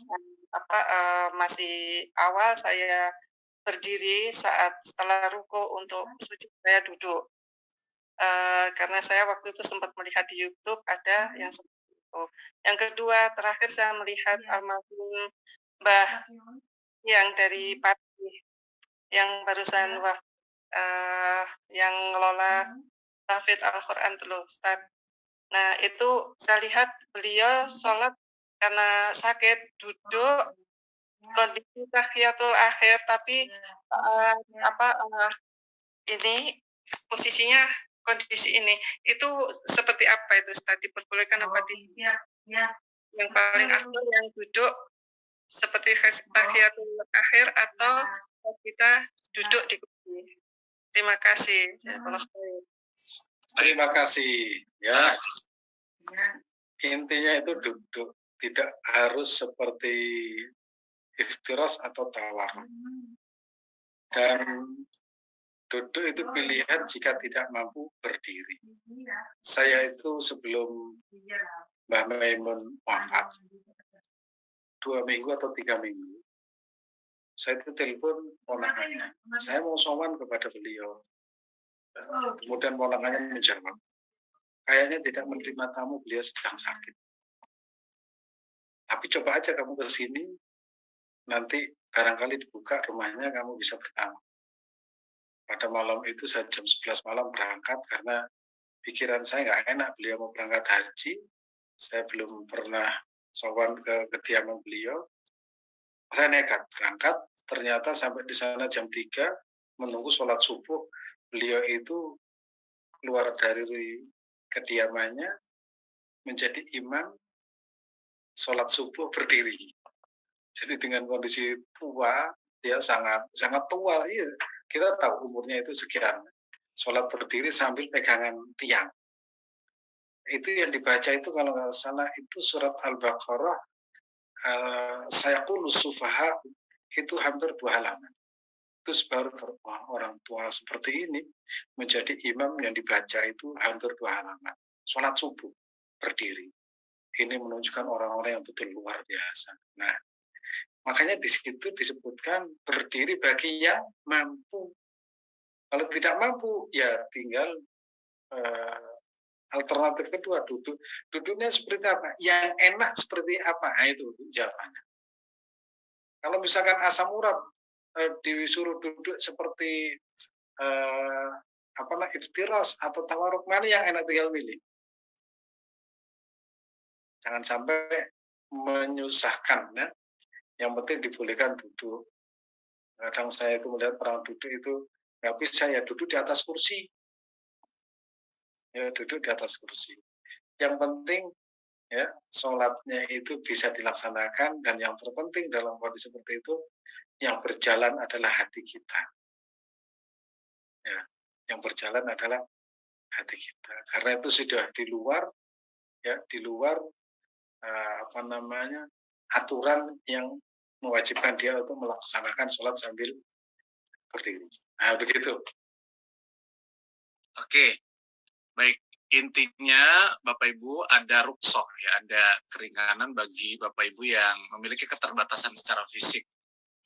masih awal saya berdiri, saat setelah ruku untuk sujud saya duduk. Karena saya waktu itu sempat melihat di YouTube ada yang seperti itu. Yang kedua, terakhir saya melihat almarhum Mbah yang dari Pati yang barusan yang ngelola tahfidz Al-Quran dulu, Ustaz. Nah, itu saya lihat beliau sholat karena sakit duduk kondisi tahiyatul akhir, tapi ini posisinya kondisi ini itu seperti apa itu Ustaz? Diperbolehkan apa tidak? Yang paling afdal yang duduk seperti tahiyatul akhir atau kita duduk di kursi. Terima kasih. Terima kasih ya. Intinya itu duduk, tidak harus seperti iftiras atau tawar. Dan duduk itu pilihan jika tidak mampu berdiri. Saya itu sebelum Mbah Maimun wafat 2 minggu atau 3 minggu, saya itu telepon ponakannya, saya mau sowan kepada beliau. Kemudian ponakannya menjawab, kayaknya tidak menerima tamu, beliau sedang sakit. Tapi coba aja kamu ke sini, nanti barangkali dibuka rumahnya, kamu bisa bertamu. Pada malam itu saya jam 11 malam berangkat karena pikiran saya nggak enak, beliau mau berangkat haji, saya belum pernah sowan ke kediaman beliau. Saya nekat berangkat, ternyata sampai di sana jam 3, menunggu sholat subuh, beliau itu keluar dari kediamannya, menjadi imam sholat subuh berdiri. Jadi dengan kondisi tua, dia sangat tua, iya. Kita tahu umurnya itu sekian. Sholat berdiri sambil pegangan tiang. Itu yang dibaca itu kalau nggak salah itu surat Al-Baqarah, sayaqulu sufaha, itu hampir 2 halaman. Itu baru orang tua seperti ini menjadi imam yang dibaca itu hampir 2 halaman. Sholat subuh berdiri. Ini menunjukkan orang-orang yang betul luar biasa. Nah, makanya di situ disebutkan berdiri bagi yang mampu. Kalau tidak mampu, ya tinggal alternatif kedua, duduk. Duduknya seperti apa? Yang enak seperti apa? Nah, itu jawabannya. Kalau misalkan asam urat disuruh duduk seperti iftiras atau tawaruk, mana yang enak tinggal milih. Jangan sampai menyusahkan, ya. Yang penting dibolehkan duduk. Kadang saya itu melihat orang duduk itu nggak bisa, ya duduk di atas kursi. Ya duduk di atas kursi. Yang penting ya sholatnya itu bisa dilaksanakan, dan yang terpenting dalam kondisi seperti itu yang berjalan adalah hati kita. Ya, yang berjalan adalah hati kita. Karena itu sudah di luar aturan yang mewajibkan dia untuk melaksanakan sholat sambil berdiri. Nah, begitu. Oke, baik. Intinya Bapak Ibu ada rukhsah, ya, ada keringanan bagi Bapak Ibu yang memiliki keterbatasan secara fisik,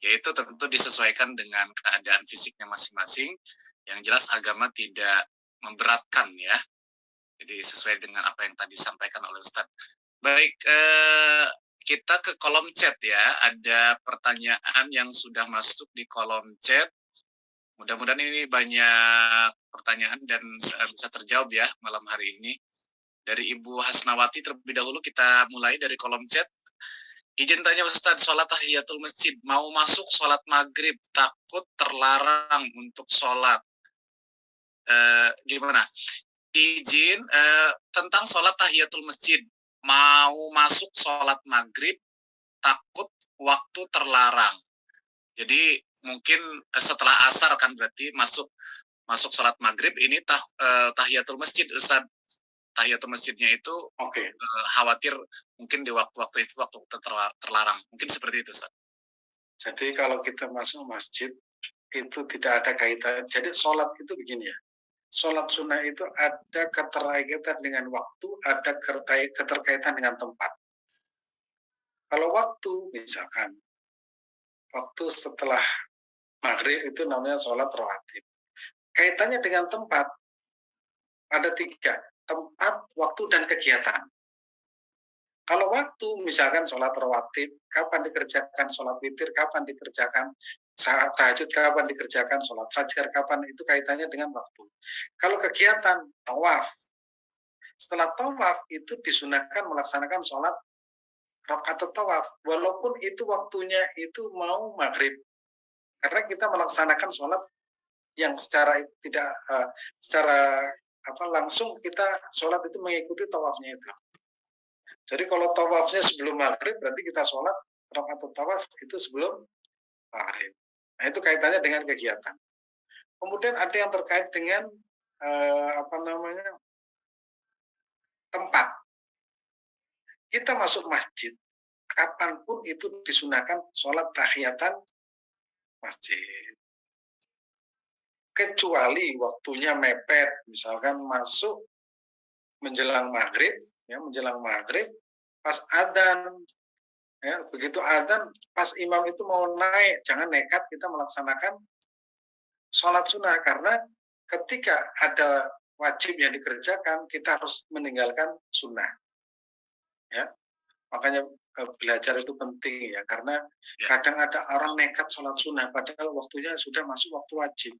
yaitu tentu disesuaikan dengan keadaan fisiknya masing-masing. Yang jelas agama tidak memberatkan, ya. Jadi sesuai dengan apa yang tadi disampaikan oleh Ustadz. Baik, kita ke kolom chat, ya. Ada pertanyaan yang sudah masuk di kolom chat. Mudah-mudahan ini banyak pertanyaan dan bisa terjawab, ya, malam hari ini. Dari Ibu Hasnawati terlebih dahulu, kita mulai dari kolom chat. Izin tanya Ustadz, sholat tahiyatul masjid, mau masuk sholat maghrib, takut terlarang untuk sholat. Gimana? Izin tentang sholat tahiyatul masjid, mau masuk sholat maghrib, takut waktu terlarang. Jadi mungkin setelah asar kan berarti masuk sholat maghrib, ini tahiyatul masjid, Ustaz. Tahiyatul masjidnya itu khawatir mungkin di waktu-waktu itu waktu terlarang. Mungkin seperti itu, Ustaz. Jadi kalau kita masuk masjid itu tidak ada kaitan. Jadi sholat itu begini, ya. Sholat sunnah itu ada keterkaitan dengan waktu, ada keterkaitan dengan tempat. Kalau waktu, misalkan waktu setelah maghrib itu namanya sholat rawatib. Kaitannya dengan tempat ada 3, tempat, waktu, dan kegiatan. Kalau waktu, misalkan sholat rawatib, kapan dikerjakan, sholat witir, kapan dikerjakan, saat tahajud, kapan dikerjakan, sholat fajar, kapan, itu kaitannya dengan waktu. Kalau kegiatan, tawaf. Setelah tawaf, itu disunahkan melaksanakan sholat rakaat tawaf, walaupun itu waktunya itu mau maghrib. Karena kita melaksanakan sholat yang secara langsung kita sholat itu mengikuti tawafnya itu. Jadi kalau tawafnya sebelum maghrib, berarti kita sholat rakaat tawaf itu sebelum maghrib. Nah, itu kaitannya dengan kegiatan. Kemudian ada yang terkait dengan tempat. Kita masuk masjid, kapanpun itu disunahkan sholat tahiyatan masjid. Kecuali waktunya mepet, misalkan masuk menjelang maghrib, pas adzan, Ya, begitu adzan pas imam itu mau naik, jangan nekat kita melaksanakan sholat sunnah, karena ketika ada wajib yang dikerjakan, kita harus meninggalkan sunnah. Ya, makanya belajar itu penting ya, karena kadang ada orang nekat sholat sunnah, padahal waktunya sudah masuk waktu wajib.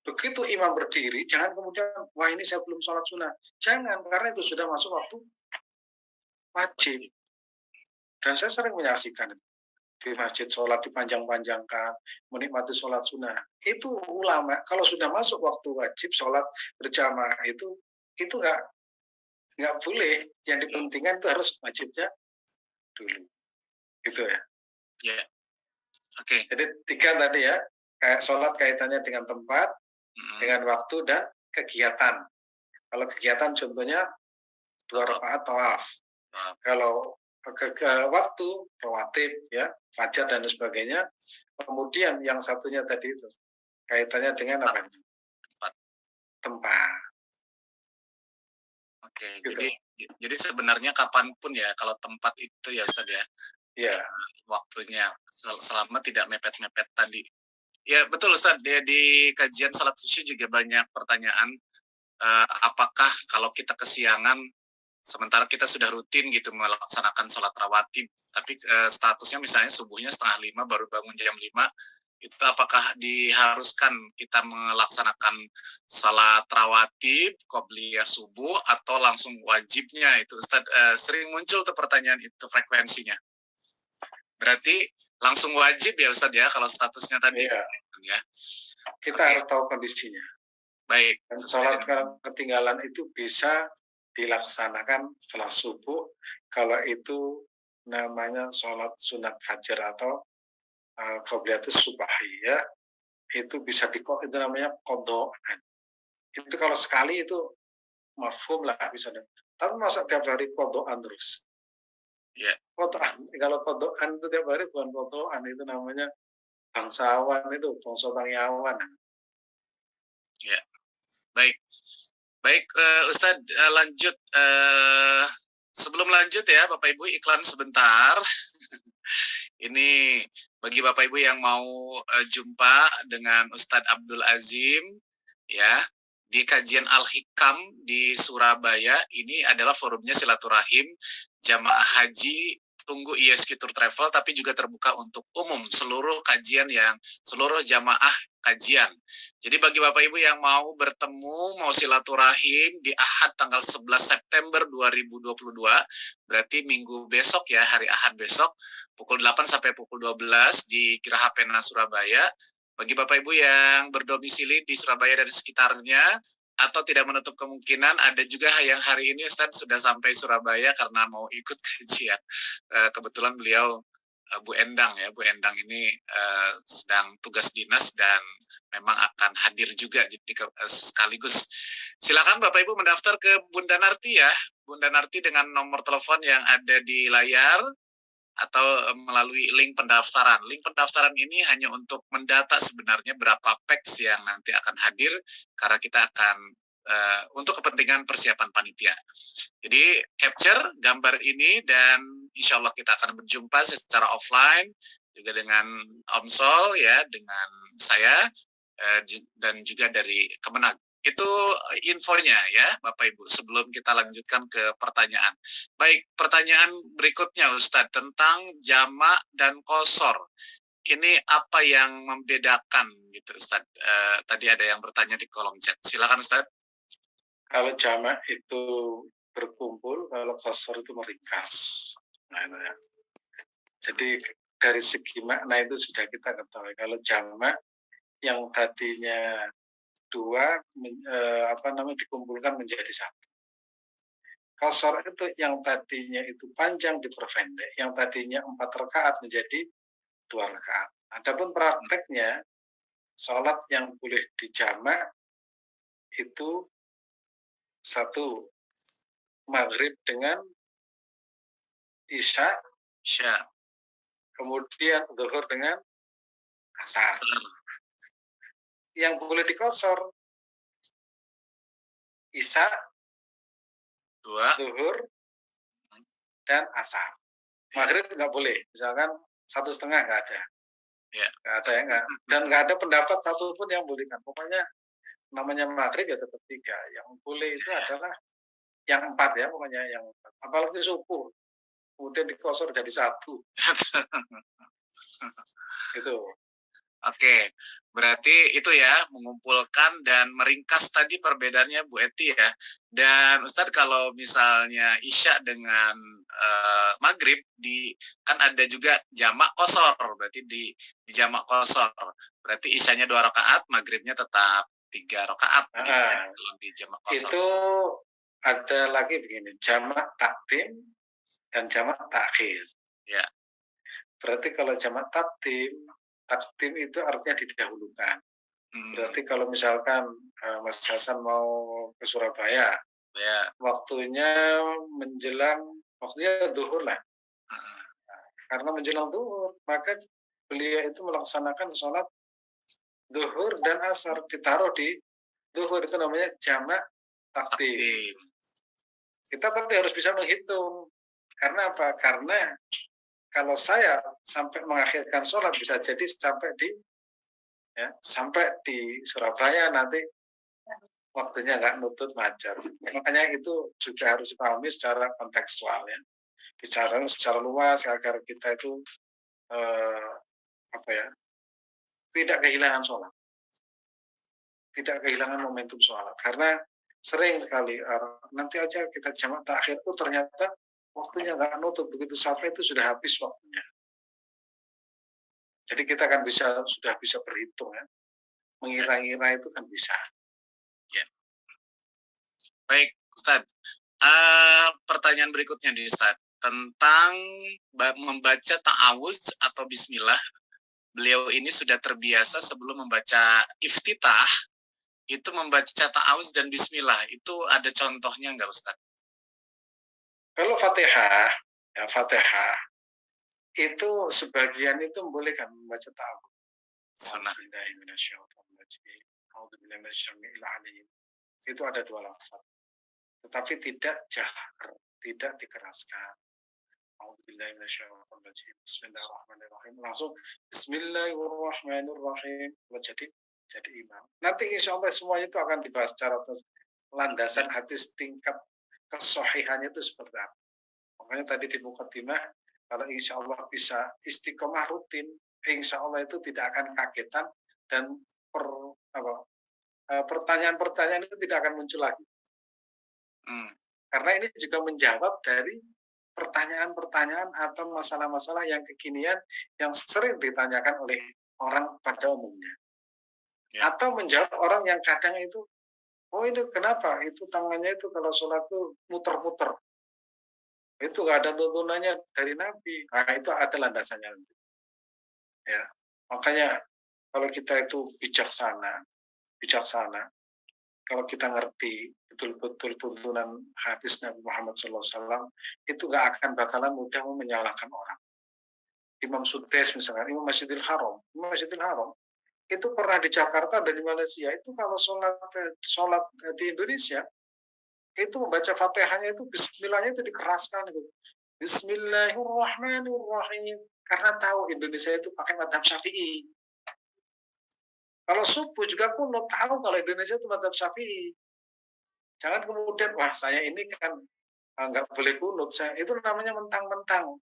Begitu imam berdiri, jangan kemudian, wah ini saya belum sholat sunnah. Jangan, karena itu sudah masuk waktu wajib. Dan saya sering menyaksikan itu di masjid, sholat dipanjang-panjangkan, menikmati sholat sunnah. Itu ulama, kalau sudah masuk waktu wajib sholat berjamaah itu nggak boleh. Yang dipentingkan itu harus wajibnya dulu. Gitu ya. Ya. Oke. Jadi 3 tadi ya, kayak sholat kaitannya dengan tempat, dengan waktu dan kegiatan. Kalau kegiatan contohnya 2 rakaat tawaf. Kalau ke waktu rawatib ya, fajar dan sebagainya. Kemudian yang satunya tadi itu kaitannya dengan apa? Tempat. Oke, Gitu. jadi sebenarnya kapanpun ya, kalau tempat itu ya Ustaz ya. Iya. Waktunya selama tidak mepet-mepet tadi. Ya betul Ustaz, di kajian salat khusyuk juga banyak pertanyaan, apakah kalau kita kesiangan sementara kita sudah rutin gitu melaksanakan sholat rawatib, tapi statusnya misalnya subuhnya 4:30 baru bangun jam 5, itu apakah diharuskan kita melaksanakan sholat rawatib qobliyah subuh atau langsung wajibnya itu Ustaz? Sering muncul tuh pertanyaan itu frekuensinya. Berarti langsung wajib ya Ustaz ya kalau statusnya tadi. Iya. Ya. Kita harus tahu kondisinya. Baik. Dan sholat ketinggalan itu bisa dilaksanakan setelah subuh kalau itu namanya sholat sunat fajar atau qobliyatus subahi ya, itu bisa itu namanya qadhaan. Itu kalau sekali itu mafhum lah bisa. Tapi masa tiap hari qadhaan terus? Ya. Qadhaan, kalau qadhaan itu tiap hari bukan qadhaan, itu namanya bangsawan, itu bangsa tangyawan. Ya. Baik Ustadz, lanjut. Sebelum lanjut ya Bapak Ibu, iklan sebentar. Ini bagi Bapak Ibu yang mau jumpa dengan Ustadz Abdul Azim ya di kajian Al-Hikam di Surabaya. Ini adalah forumnya silaturahim jamaah haji tunggu ISQ Tour Travel, tapi juga terbuka untuk umum seluruh jamaah kajian. Jadi bagi Bapak Ibu yang mau bertemu, mau silaturahim di Ahad tanggal 11 September 2022, berarti minggu besok ya, hari Ahad besok, pukul 8 sampai pukul 12 di Geraha Pena Surabaya. Bagi Bapak Ibu yang berdomisili di Surabaya dan sekitarnya, atau tidak menutup kemungkinan ada juga yang hari ini Ustaz sudah sampai Surabaya karena mau ikut kajian. Kebetulan beliau Bu Endang ya, Bu Endang ini sedang tugas dinas dan memang akan hadir juga, jadi sekaligus silakan Bapak Ibu mendaftar ke Bunda Narti ya, Bunda Narti dengan nomor telepon yang ada di layar atau melalui link pendaftaran. Link pendaftaran ini hanya untuk mendata sebenarnya berapa peks yang nanti akan hadir, karena kita akan untuk kepentingan persiapan panitia. Jadi capture gambar ini dan insya Allah kita akan berjumpa secara offline juga dengan Om Sol ya, dengan saya dan juga dari Kemenag. Itu infonya ya Bapak Ibu sebelum kita lanjutkan ke pertanyaan. Baik, pertanyaan berikutnya Ustadz tentang jamak dan qashar. Ini apa yang membedakan gitu Ustadz? Tadi ada yang bertanya di kolom chat. Silakan Ustadz. Kalau jamak itu berkumpul, kalau qashar itu meringkas. Nah, jadi dari segi makna itu sudah kita ketahui. Kalau jamak yang tadinya 2 dikumpulkan menjadi 1. Qashar itu yang tadinya itu panjang diperpendek, yang tadinya 4 rakaat menjadi 2 rakaat. Adapun prakteknya sholat yang boleh dijamak itu 1 maghrib dengan isya, kemudian zuhur dengan asar. Yang boleh diqashar isya, zuhur, dan asar. Maghrib nggak boleh, misalkan 1,5 nggak ada. Ya. Nggak ada ya, dan nggak ada pendapat satupun yang bolehkan. Pokoknya namanya maghrib ya tetap 3. Yang boleh itu adalah yang 4 ya, pokoknya yang 4. Apalagi subuh, kemudian dikosor jadi 1. Gitu. Oke, berarti itu ya mengumpulkan dan meringkas tadi perbedaannya Bu Eti ya. Dan Ustadz kalau misalnya Isya dengan Maghrib kan ada juga jamak qashar, berarti di jamak qashar. Berarti Isyanya 2 rakaat, Maghribnya tetap 3 rakaat gitu ya, kalau di jamak qashar. Itu ada lagi begini, jamak takdim dan jamak takhir. Ya. Berarti kalau jamak takdim itu artinya didahulukan. Berarti kalau misalkan Mas Hasan mau ke Surabaya, ya, waktunya zuhur lah. Karena menjelang zuhur, maka beliau itu melaksanakan sholat zuhur dan asar, ditaruh di zuhur, itu namanya jamak takdim. Kita tapi harus bisa menghitung. Karena apa? Karena kalau saya sampai mengakhirkan sholat bisa jadi sampai di Surabaya nanti waktunya nggak nutut macet. Makanya itu juga harus dipahami secara kontekstual ya, bicara secara luas agar kita itu tidak kehilangan sholat, tidak kehilangan momentum sholat. Karena sering sekali nanti aja kita jamak takhir itu ternyata waktunya nggak nutut, begitu sampai itu sudah habis waktunya. Jadi kita kan sudah bisa berhitung ya, mengira-ngira itu kan bisa. Ya. Baik, Ustadz. Pertanyaan berikutnya nih, Ustadz, tentang membaca ta'awuz atau bismillah. Beliau ini sudah terbiasa sebelum membaca iftitah itu membaca ta'awuz dan bismillah. Itu ada contohnya nggak, Ustadz? Kalau Fatihah, itu sebagian itu membolehkan membaca ta'awuz. Sunnah. Itu ada 2 lafaz. Tetapi tidak jahar, tidak dikeraskan. Bismillahirrahmanirrahim. Langsung Bismillahirrahmanirrahim. Jadi imam. Nanti insya Allah semuanya itu akan dibahas secara landasan hadis tingkat kesohihannya itu seperti apa. Makanya tadi di mukadimah, kalau insya Allah bisa istiqomah rutin, insya Allah itu tidak akan kagetan dan pertanyaan-pertanyaan itu tidak akan muncul lagi. Karena ini juga menjawab dari pertanyaan-pertanyaan atau masalah-masalah yang kekinian yang sering ditanyakan oleh orang pada umumnya. Ya. Atau menjawab orang yang kadang itu, oh itu kenapa? Itu tangannya itu kalau sholat itu muter-muter. Itu nggak ada tuntunannya dari Nabi. Nah itu ada landasannya. Ya. Makanya kalau kita itu bijaksana, kalau kita ngerti betul-betul tuntunan hadis Nabi Muhammad SAW, itu nggak akan bakalan mudah menyalahkan orang. Imam Sudais misalkan, Imam Masjidil Haram itu pernah di Jakarta dan di Malaysia, itu kalau sholat di Indonesia, itu membaca Fatihahnya itu Bismillahnya itu dikeraskan gitu. Bismillahirrahmanirrahim, karena tahu Indonesia itu pakai madhab Syafi'i. Kalau subuh juga kunut, tahu kalau Indonesia itu madhab Syafi'i. Jangan kemudian, wah saya ini kan nggak boleh kunut, itu namanya mentang-mentang.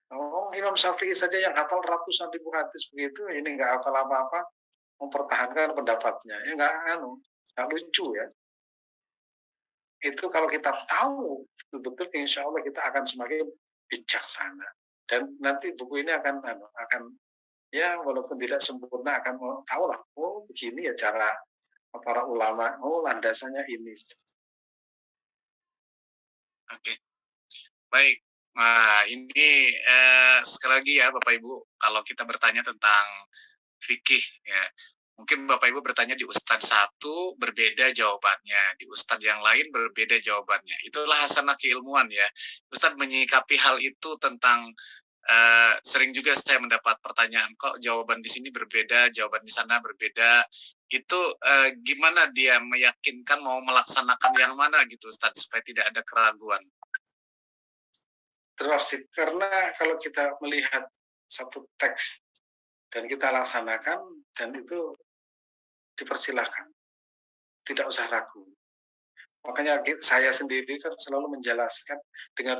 Oh, Imam Syafi'i saja yang hafal ratusan ribu hadis begitu, ini nggak hafal apa-apa, mempertahankan pendapatnya. Ya nggak lucu ya. Itu kalau kita tahu betul-betul, insya Allah kita akan semakin bijaksana. Dan nanti buku ini akan ya walaupun tidak sempurna akan tahu lah, oh begini ya cara para ulama, oh landasannya ini. Oke, baik. Nah ini sekali lagi ya Bapak Ibu, kalau kita bertanya tentang fikih ya, mungkin Bapak Ibu bertanya di Ustadz satu berbeda jawabannya, di Ustadz yang lain berbeda jawabannya. Itulah hasanah keilmuan ya. Ustadz menyikapi hal itu tentang sering juga saya mendapat pertanyaan, kok jawaban di sini berbeda, jawaban di sana berbeda. Itu gimana dia meyakinkan mau melaksanakan yang mana gitu Ustadz, supaya tidak ada keraguan. Terima kasih. Karena kalau kita melihat satu teks dan kita laksanakan, dan itu dipersilahkan, tidak usah ragu. Makanya saya sendiri kan selalu menjelaskan dengan